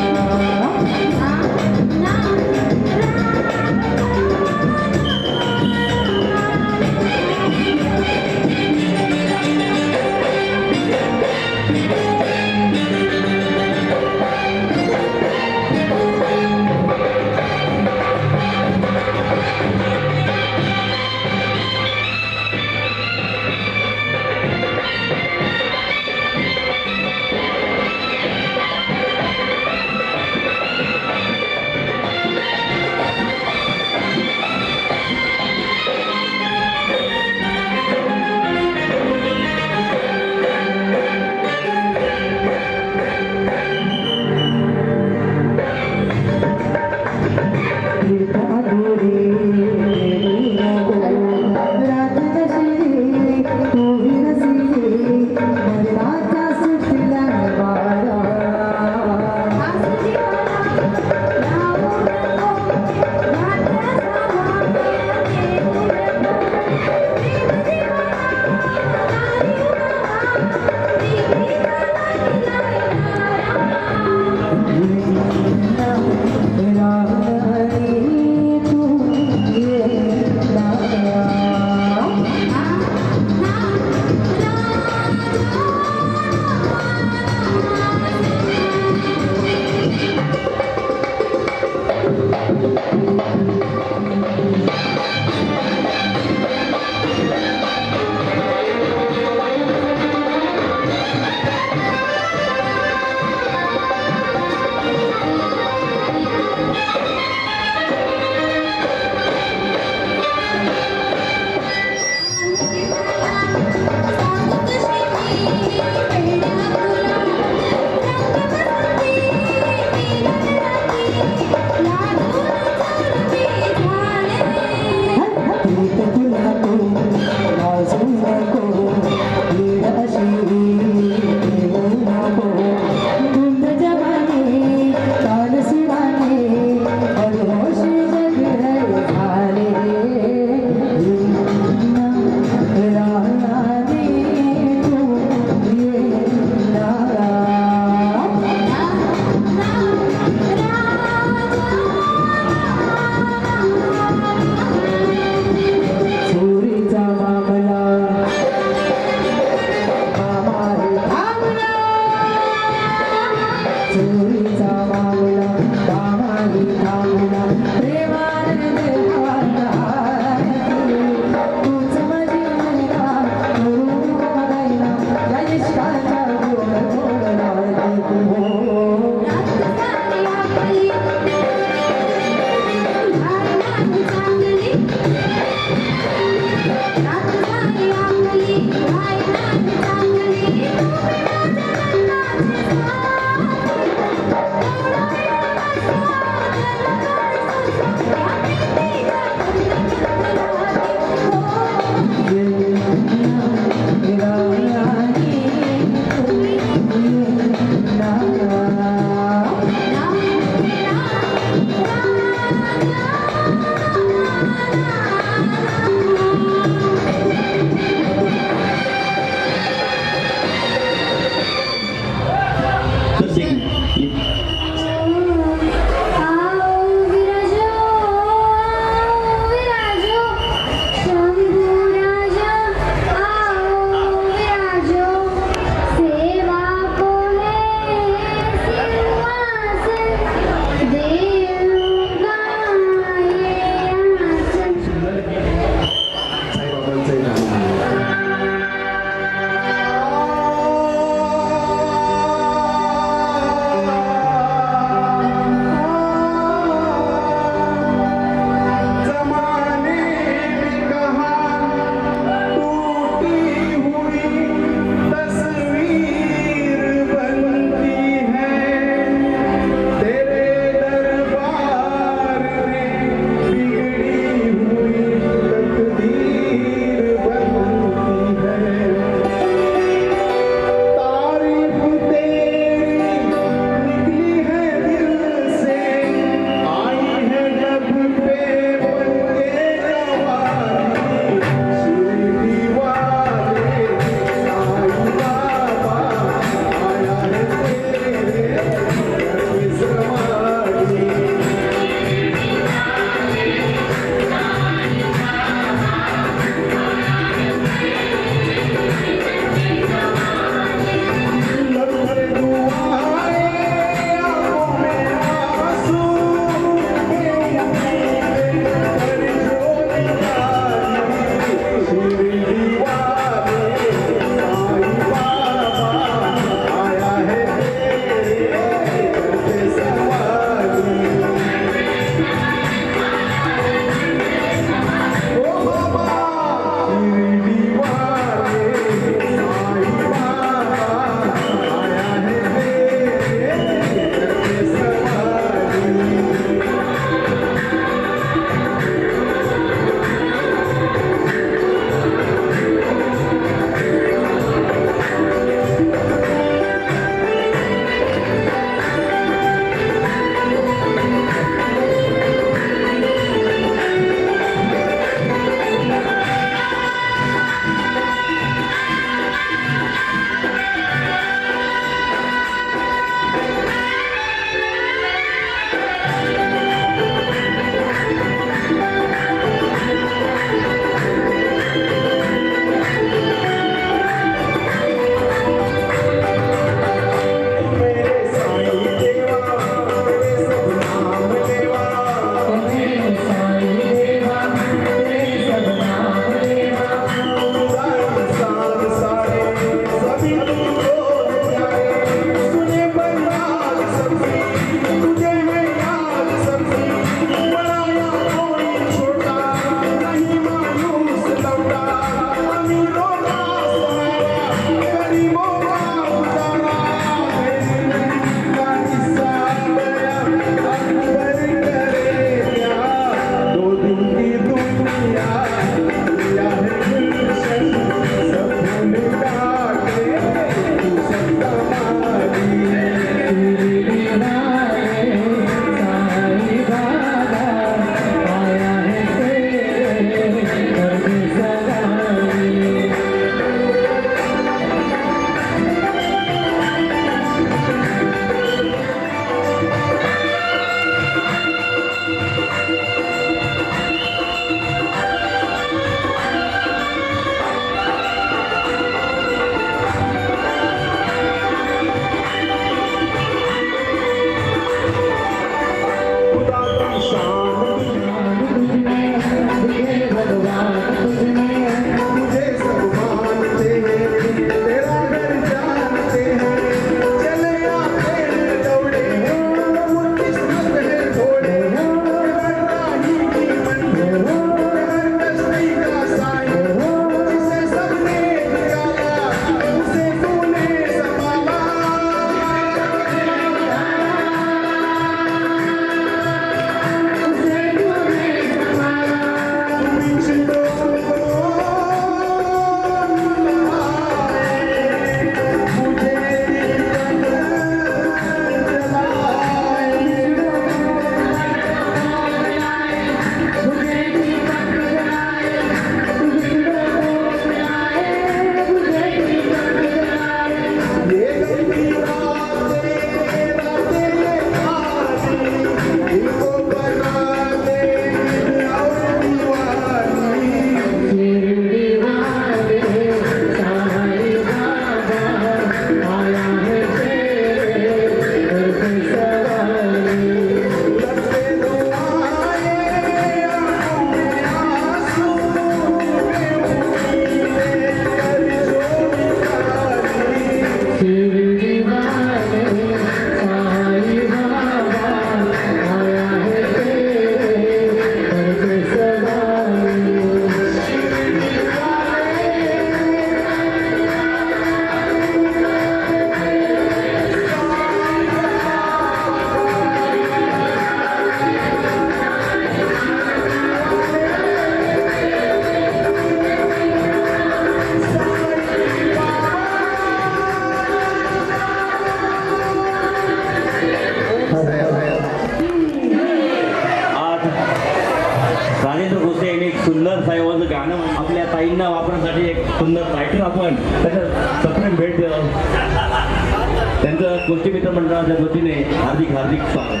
आहेत त्यांचं गोष्टी मित्र मंडळाच्या वतीने हार्दिक हार्दिक स्वागत.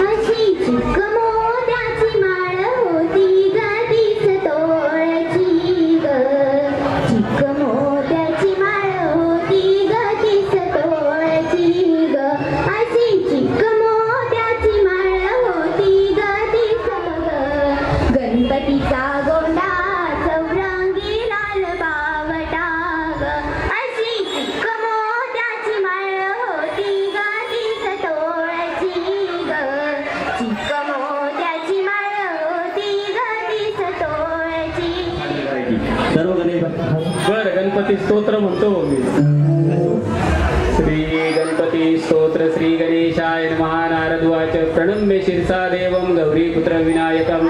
अशी चिक मोत्याची माळ होती ग तीच तोळची ग. चिक मोत्याची माळ होती ग तीच तोळची ग. अशी चिक मोत्याची माळ होती ग तीच ग. गणपतीचा गोंडा चौरंगी लाल बावटा ग. अशी चिक मोत्याची माळ होती ग तीच तोळची ग. चिक मोत्याची माळ होती ग तीच तोळची. सर्व गणेश भक्त बर गणपती स्तोत्र म्हणतो मी. श्री गणपती स्तोत्र श्री गणेशाय नमः. नारदवाच प्रणम्य शिरसा देवं गौरीपुत्र विनायकं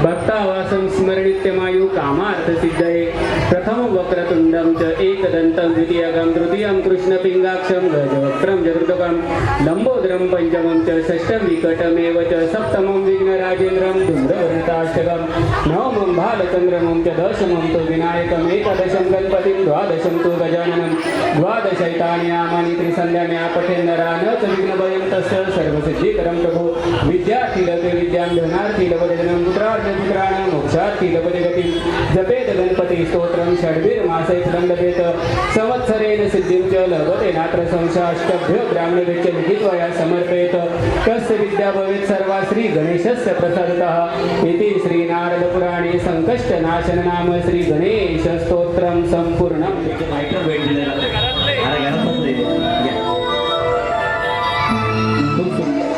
भक्तावासं स्मरणित्यमायु कामार्थ सिद्धये. प्रथमं वक्रतुण्डं च एकदन्तं द्वितीयकं तृतीयं कृष्णपिङ्गाक्षं गजवक्त्रं चतुर्थकं लम्बोदरं पञ्चमं च षष्ठं विकटमेव च सप्तमं विघ्नराजेन्द्रं धूम्रवर्णिताष्टकं नवमं भालचन्द्रमं च दशमं तु विनायकम् एकादशं गणपतिं द्वादशं तु गजाननं द्वादशैतानि नामानि त्रिसन्ध्याम्या पठेन्नरा न च विघ्नभयं तस्य सर्वसिद्धिकरं प्रभो. विद्यार्थी लभते विद्यां धनार्थी लभते धनं पुत्रार्थ पुत्राणां मोक्षार्थी लभते गतिं. जपेत गणपति स्तोत्रं षड्भिर्मासे फलं लभेत संवत्सरेण सिद्धिं च लभते नात्र संशयाष्टभ्यो ब्राह्मणवेच्च लिखित्वा समर्पयेत. तस्य विद्या भवेत् सर्वा श्री गणेशस्य प्रसादतः. इति श्री नारद पुराणे संकष्टनाशन नाम श्री गणेश स्तोत्रं संपूर्णम्. मायक्रो भेट दिलेला अरे घरात बसले घ्या. खूप सुंदर.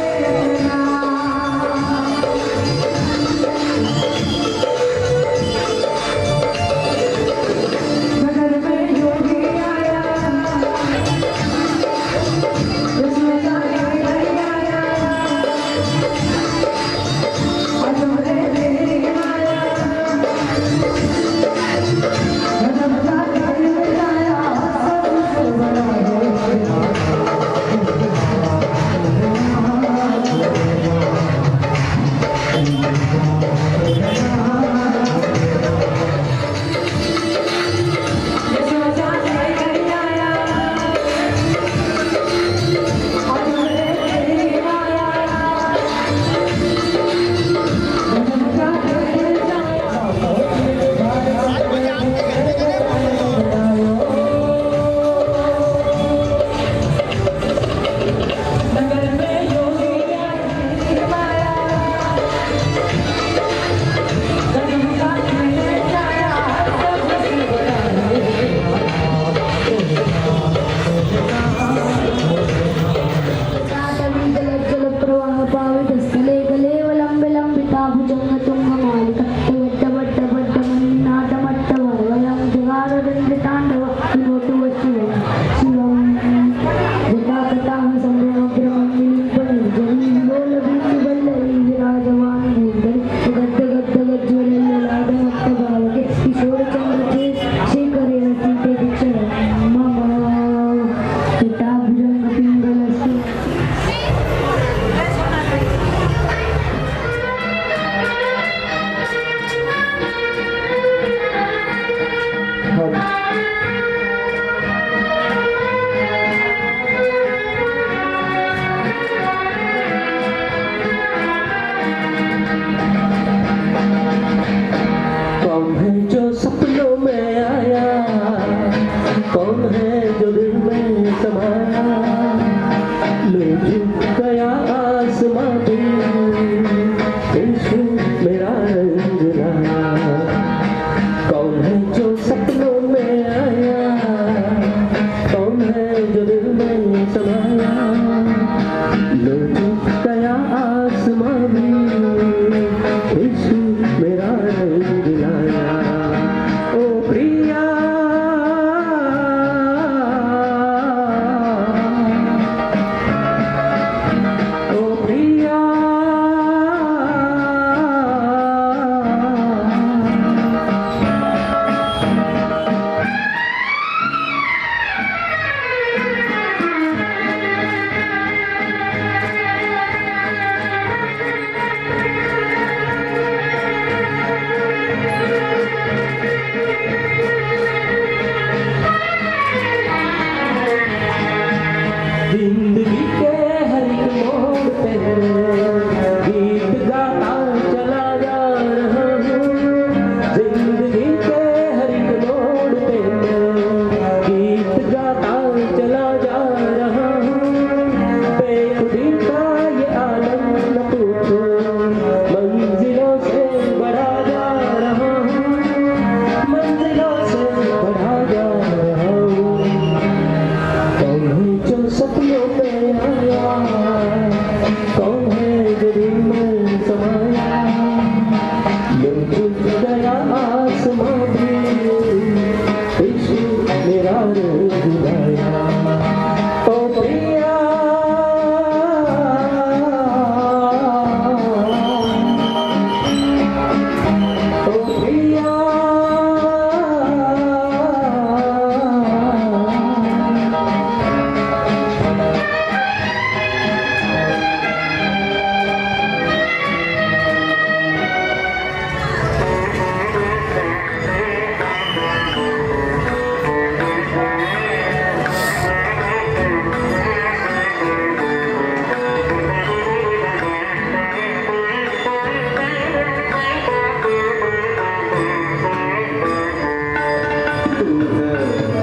बुलाया ओ प्रिया ओ प्रिया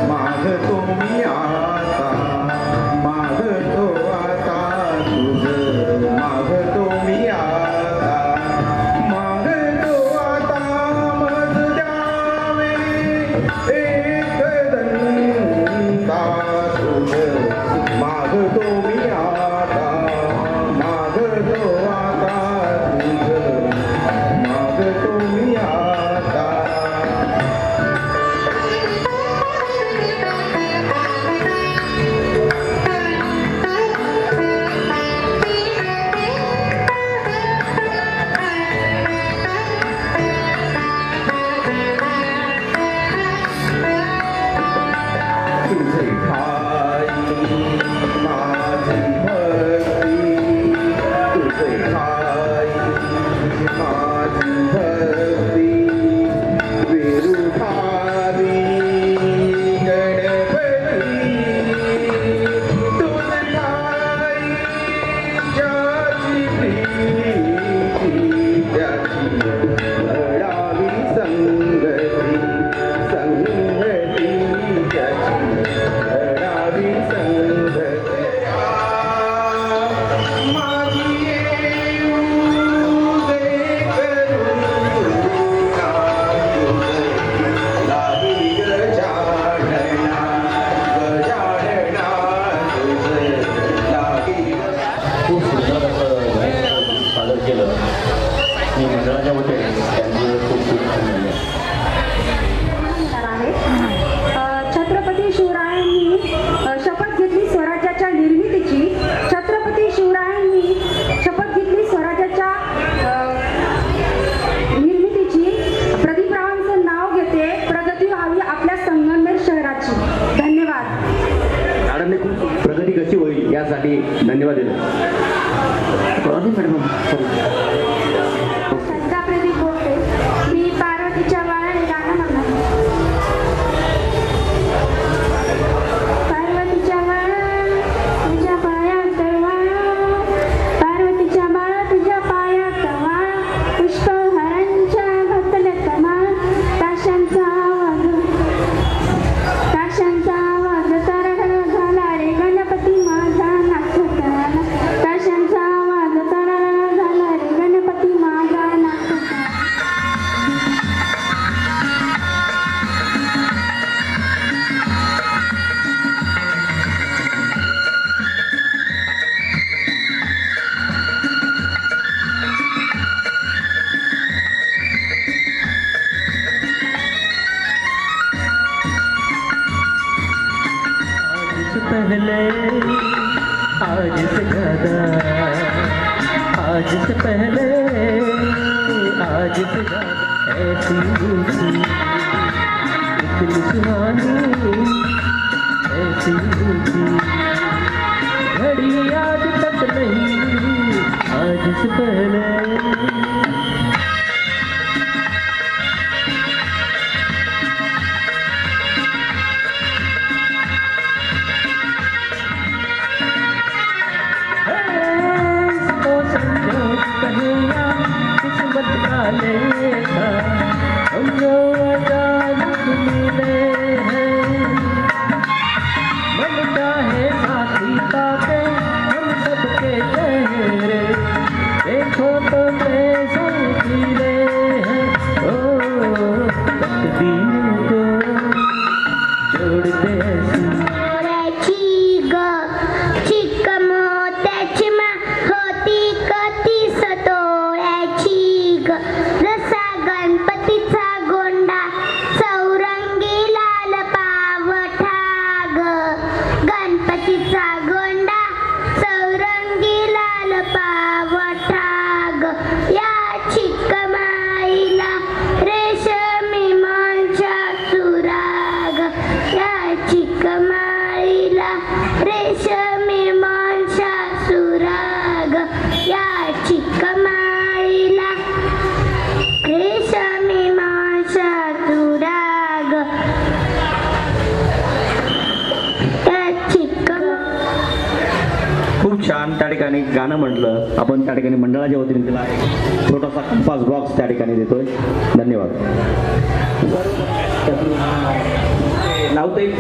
मागतो मी आता मागतो आता तुझ मागतो मी आता मागतो आता मज द्यावे एक दंता तुझ मागतो मी आता मागतो आता तुझ मागतो मी आता तुझे ठाई माझी भक्ती तुझे ठाई माझी भक्ती विरुधारी गणपती तुझे ठाई ज्याची प्रीती त्याची घडावी संगती संगती त्याची घडावी संगती माझी येऊ दे करून लागी गजानना गजानना तुझे लागी खूप सुंदर असं गायन सादर केलं. मी मंडळाच्या वतीने त्यांचे खूप खूप धन्यवाद. छत्रपती शिवरायांनी शपथ घेतली स्वराज्याच्या निर्मितीची. छत्रपती शिवरायांनी शपथ घेतली स्वराज्याच्या निर्मितीची. प्रदीपरावांचं नाव घेते. प्रगती व्हावी आपल्या संगमनेर शहराची. धन्यवाद. मॅडमने खूप प्रगती कशी होईल यासाठी धन्यवाद दिले. मॅडम सध्या प्रदीप बोलते. मी पार्वतीच्या बाळाने गाणं म्हणणार. पार्वतीच्या बाळा तुझ्या पायात वाळा पार्वतीच्या बाळा तुझ्या पायात वाळा पुष्पहारांच्या घातल्यात माळ ताशांचा आवाज तारडा झाला रे गणपती माझा नाचत आला. ताशांचा आवाज तारडा झाला रे गणपती माझा नाचत आला. आज से पहले आज से ज्यादा आज से पहले आज से ज्यादा ऐसी रूठी इतनी सुहानी ऐसी रूठी घड़ी आज तक नहीं आज से पहले किस्मत का लेखा हम जो आजाद मिले हैं मन चाहे साथी पाके हम सबके चेहरे देखो तो आणि त्या ठिकाणी गाणं म्हटलं आपण त्या ठिकाणी मंडळाच्या वतीने तिला एक छोटासा कंपास बॉक्स त्या ठिकाणी देतोय. धन्यवाद. लावता येईल.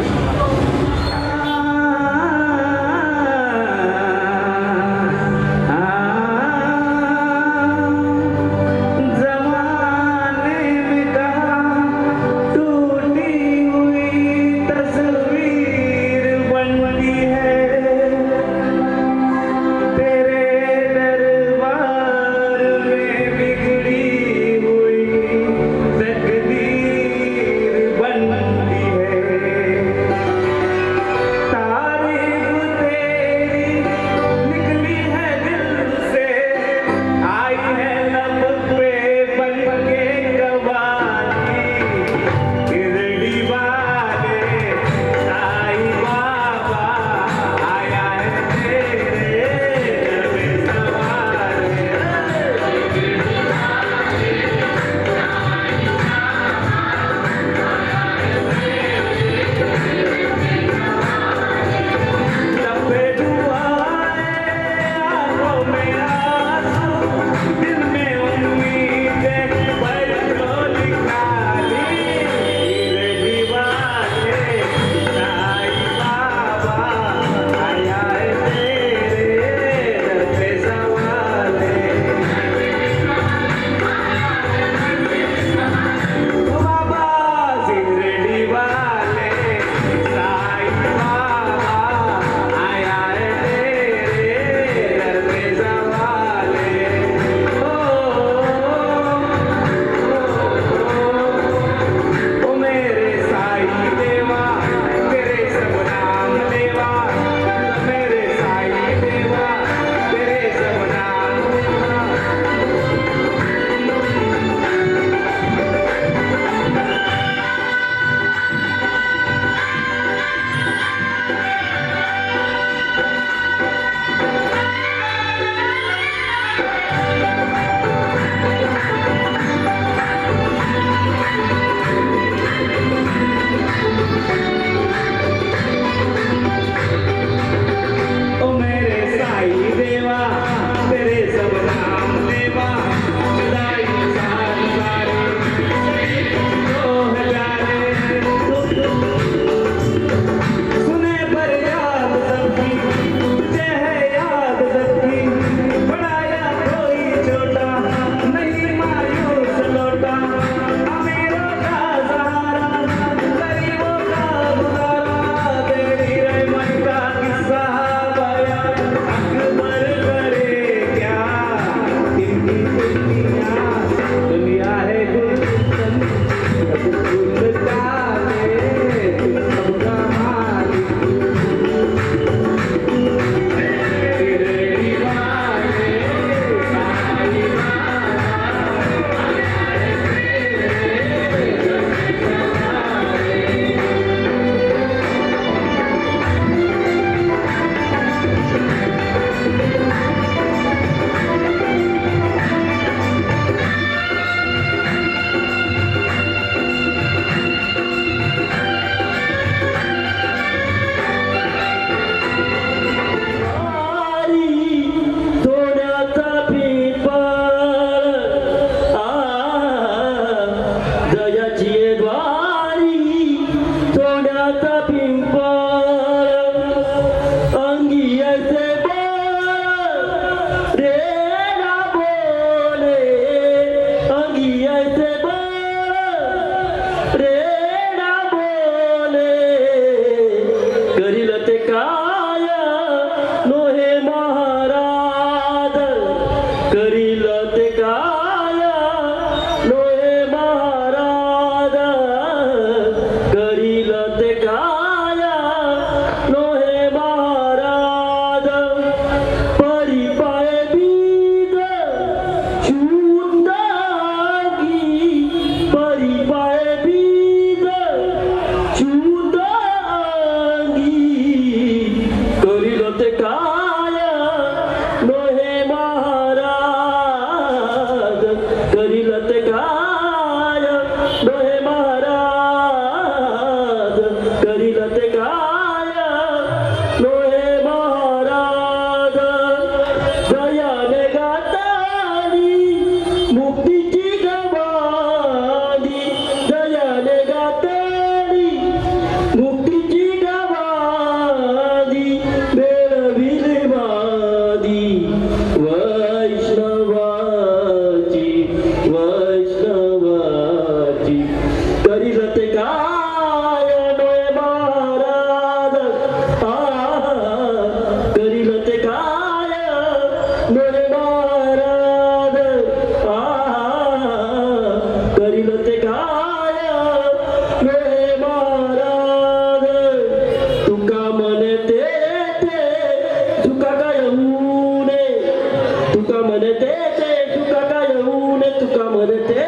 म्हणते ते तुका काय ऊन तुका म्हणते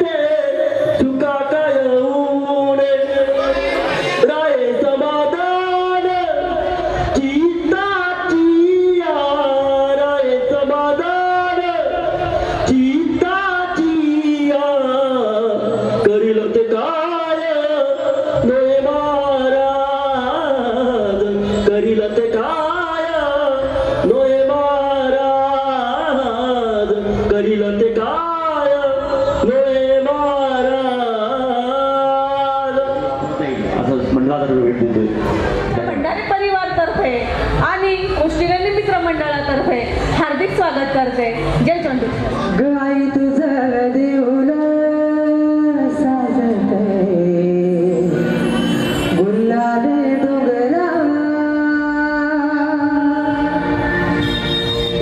ते तुका काय ऊन राये समाधान चित्ताचिया राये समाधान चित्ताचिया करील ते काय नोये महाराज करील ते काय नोये महाराज करील ते काय नोये महाराज असं म्हणला तर भेट देतोय भंडारी परिवारतर्फे आणि गोष्टीगल्ली मित्र मंडळातर्फे हार्दिक स्वागत करते. जय चंदू. गाई तुझं देऊळ साजते गुलाबी डोंगरा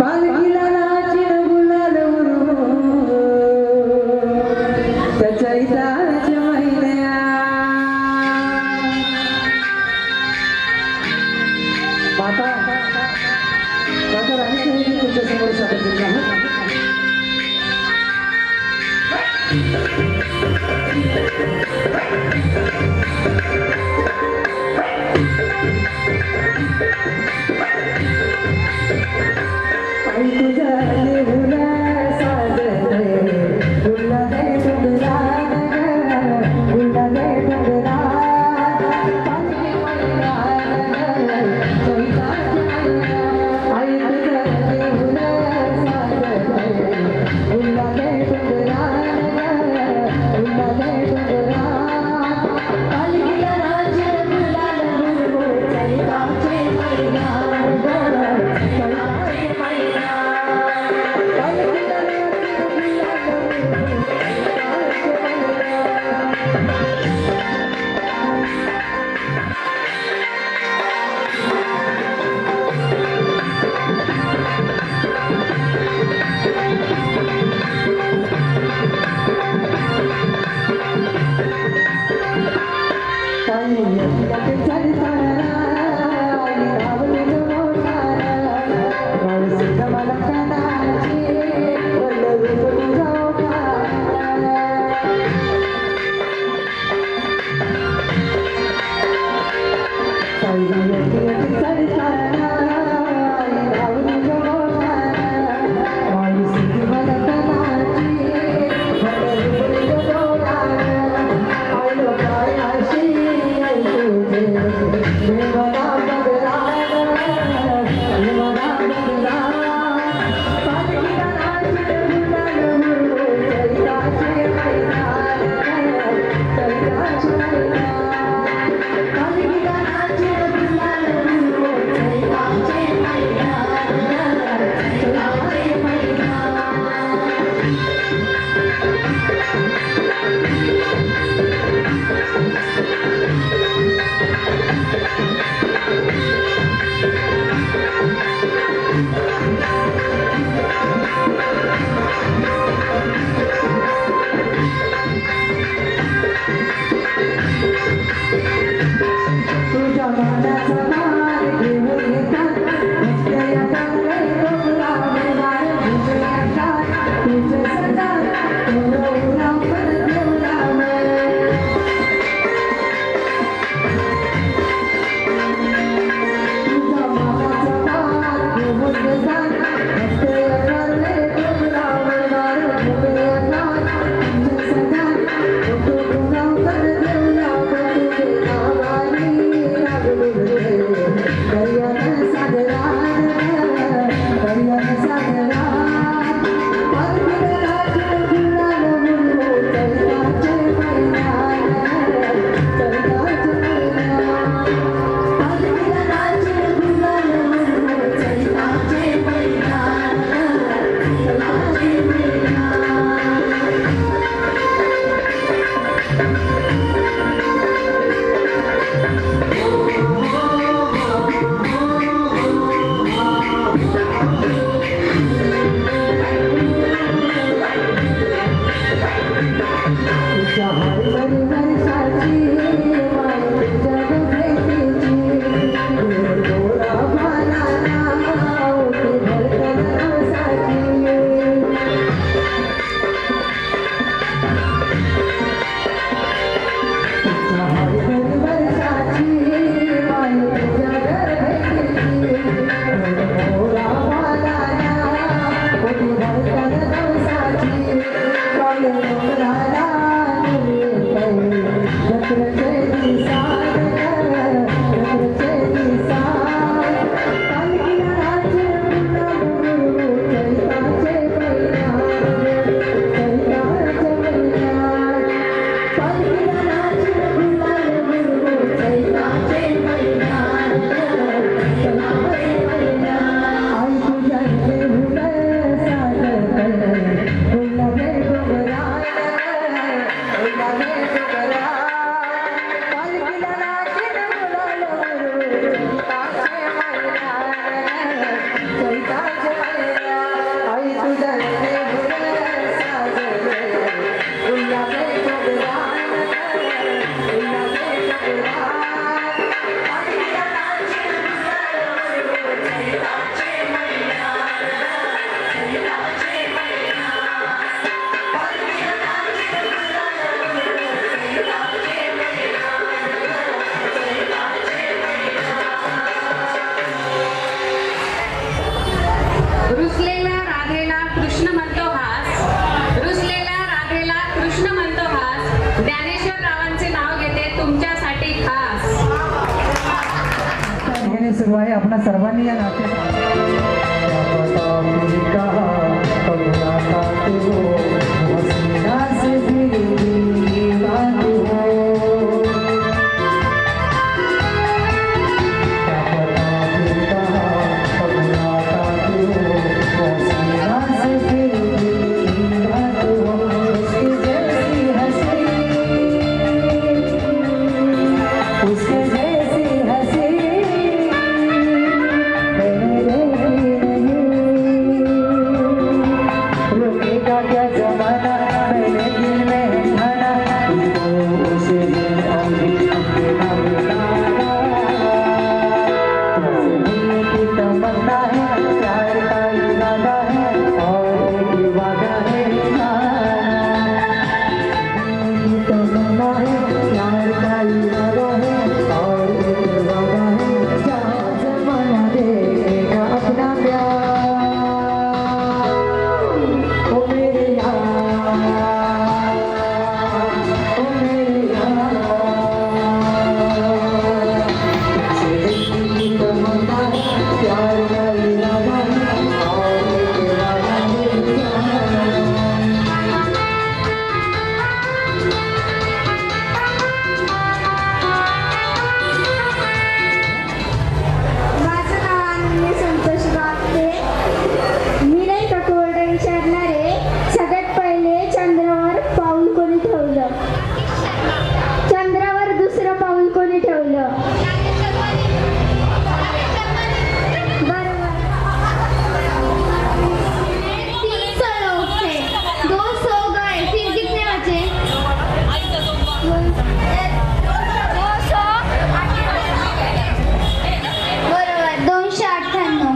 पालखीला नाचिन गुलाल उडवून त्याच्या इताच्या महिन्या माता राणी तुमच्या समोर सादर करीत आहोत. आई तुझ्या देऊला साजते गुलाबी डोंगरा गुलाबी डोंगरा पालखी मैया आई तुझ्या देऊला साजते गुलाबी डोंगरा गुलाबी डोंगरा पालखीला नाचेल गुलाल उडवून चैताचे मैया चैताचे मैया पालखीला नाचेल गुलाल उडवून ठिकाणी सुरू आहे. आपणा सर्वांनी या उसके जैसी हंसी रोकेगा क्या जमाना मैंने दिल में ठाना इसको उसे दिन अभी अपना मिलाना मिलने की तमन्ना है प्यार का इरादा है और एक वादा है मिलने की तमन्ना है प्यार का इरादा है और एक वादा है जहाँ जमाना देगा अपना प्यार ओ मेरे यार ओ मेरे यार तुझसे की तमन्ना है प्यार का इरादा है और एक वादा है माझं नाव अनन्या संतोष बागते. मी नाही का कोरडं विचारणार आहे. सगळ्यात पहिले चंद्रावर पाऊल कोणी ठेवलं? चंद्रावर दुसरं पाऊल कोणी ठेवलं? बरोबर. 300 लोग थे, 200 गए, फिर कितने बचे? 200. बरोबर 298.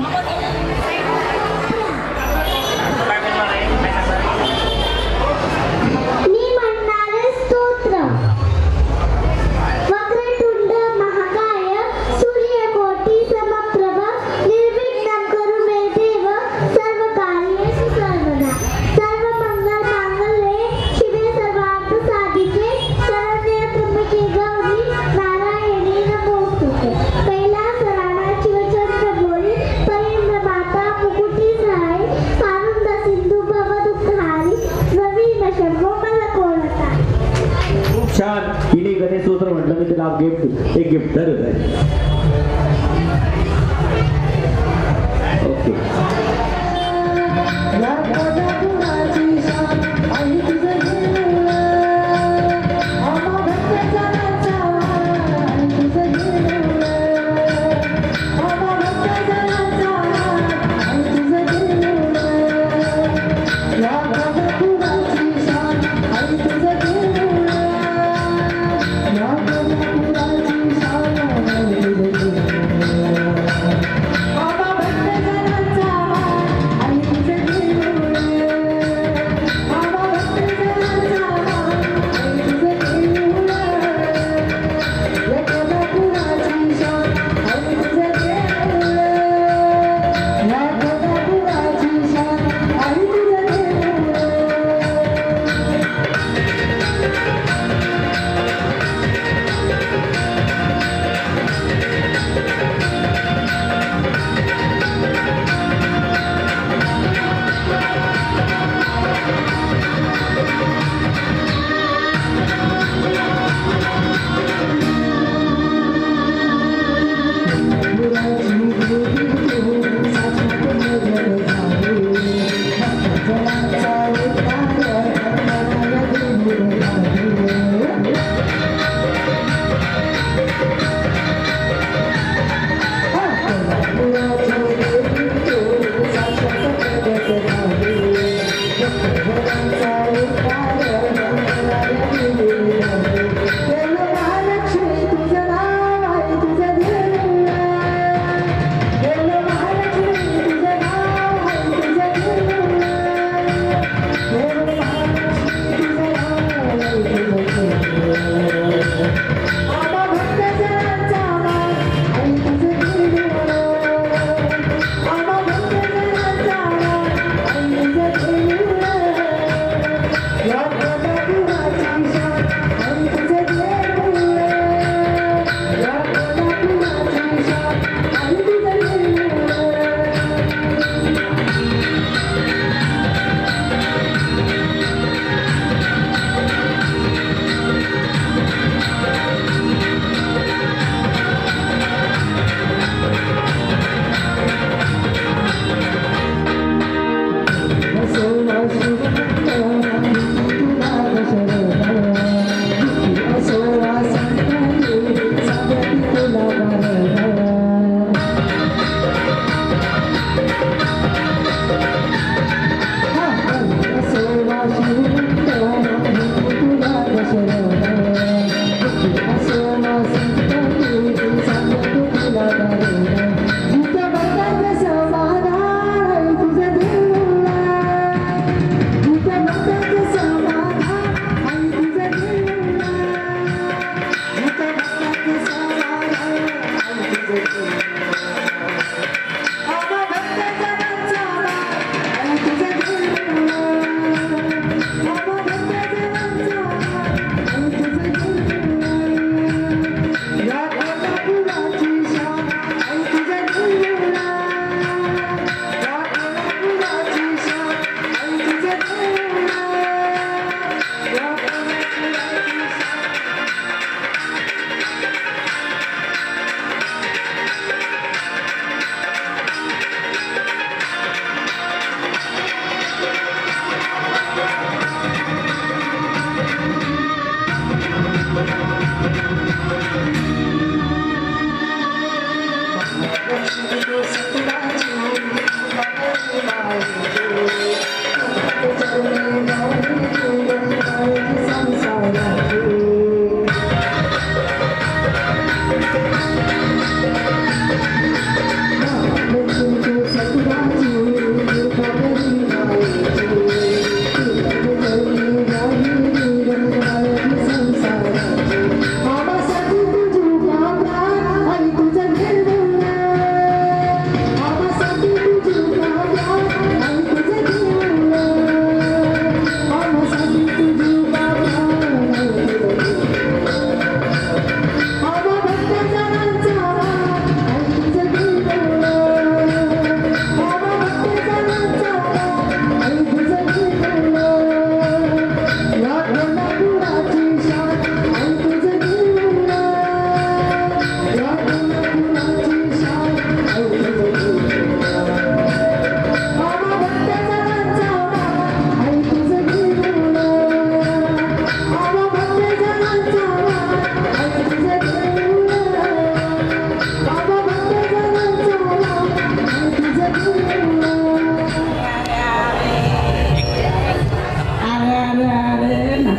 मी म्हणणारे स्तोत्र वक्रतुंड महाकाय सूर्यकोटी समप्रभ निर्विघ्नं कुरु मे देव सर्व कार्येषु सर्वदा सर्व मंगल मांगल्ये शिवे सर्वार्थ साधिके शरण्ये त्र्यंबके गौरी नारायणी नमोस्तुते. कैलास राणा शिवचंद्र बोली परेंद्र माता मुकुटी सहाय आनंद सिंधू भव दुःखहारी नवीन शंभो मला कोणता. खूप छान. तिने गणेश स्तोत्र म्हटलं मी तुला गिफ्ट एक गिफ्ट धर ओके. या कोल्हापुराची शान आई तुझं गेलं आम्हा भक्तजनाचा आई तुझं गेलं आम्हा भक्तजनाचा आई तुझं गेलं या कोल्हापुराची शान आई तुझं गेलं या कोल्हापुराची शान आई तुझं गेलं आम्हा भक्तजनाचा आई तुझं गेलं आम्हा भक्तजनाचा आई तुझं गेलं या कोल्हापुराची शान आई तुझं गेलं या कोल्हापुराची शान आई तुझं गेलं.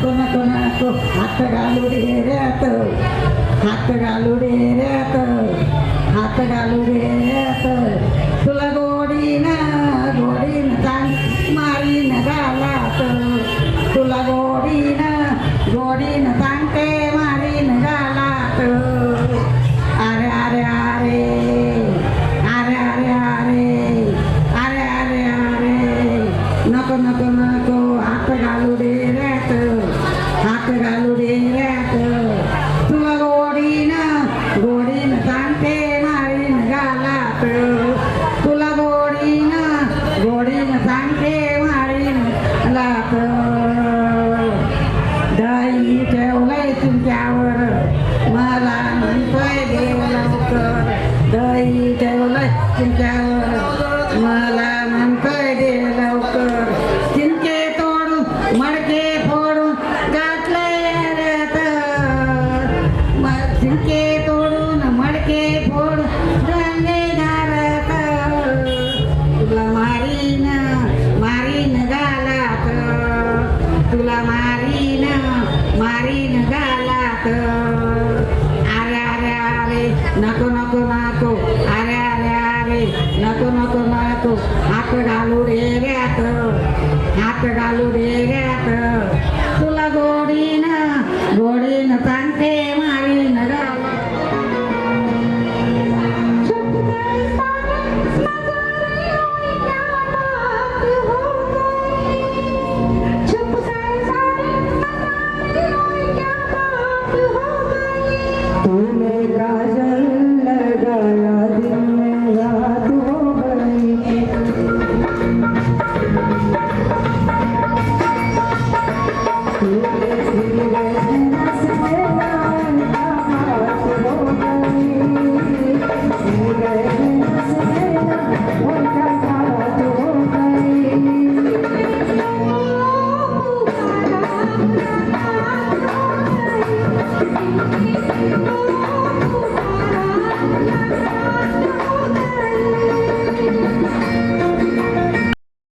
हात घालू डेऱ्यात हात घालू डेऱ्यात हात घालू डेऱ्यात तुला गोडीन चांग मारीन गालात तुला गोडीन सांगते मारीन गालात अरे अरे अरे अरे अरे अरे अरे अरे अरे नको नको नको हात घालू डेऱ्यात हात घालू डेऱ्यात तुला गोडीन सांगते मारीन गालात तुला गोडीन सांगते मारीन गालात दही ठेवलंय तुमच्यावर मला म्हणतोय देव लवकर दही ठेवलंय तुमच्यावर मला म्हणतोय देव लवकर चिंचे तोडून मडके फोडून घातले येण्यात चिंचे तोडून मडके फोडून रंगे घालत तुला मारीन गालात तुला मारीन गालात अरे अरे अरे नको नको नको अरे अरे अरे नको नको नको हात घालू डेऱ्यात हात घालू डेऱ्यात तुला गोडीन सांगते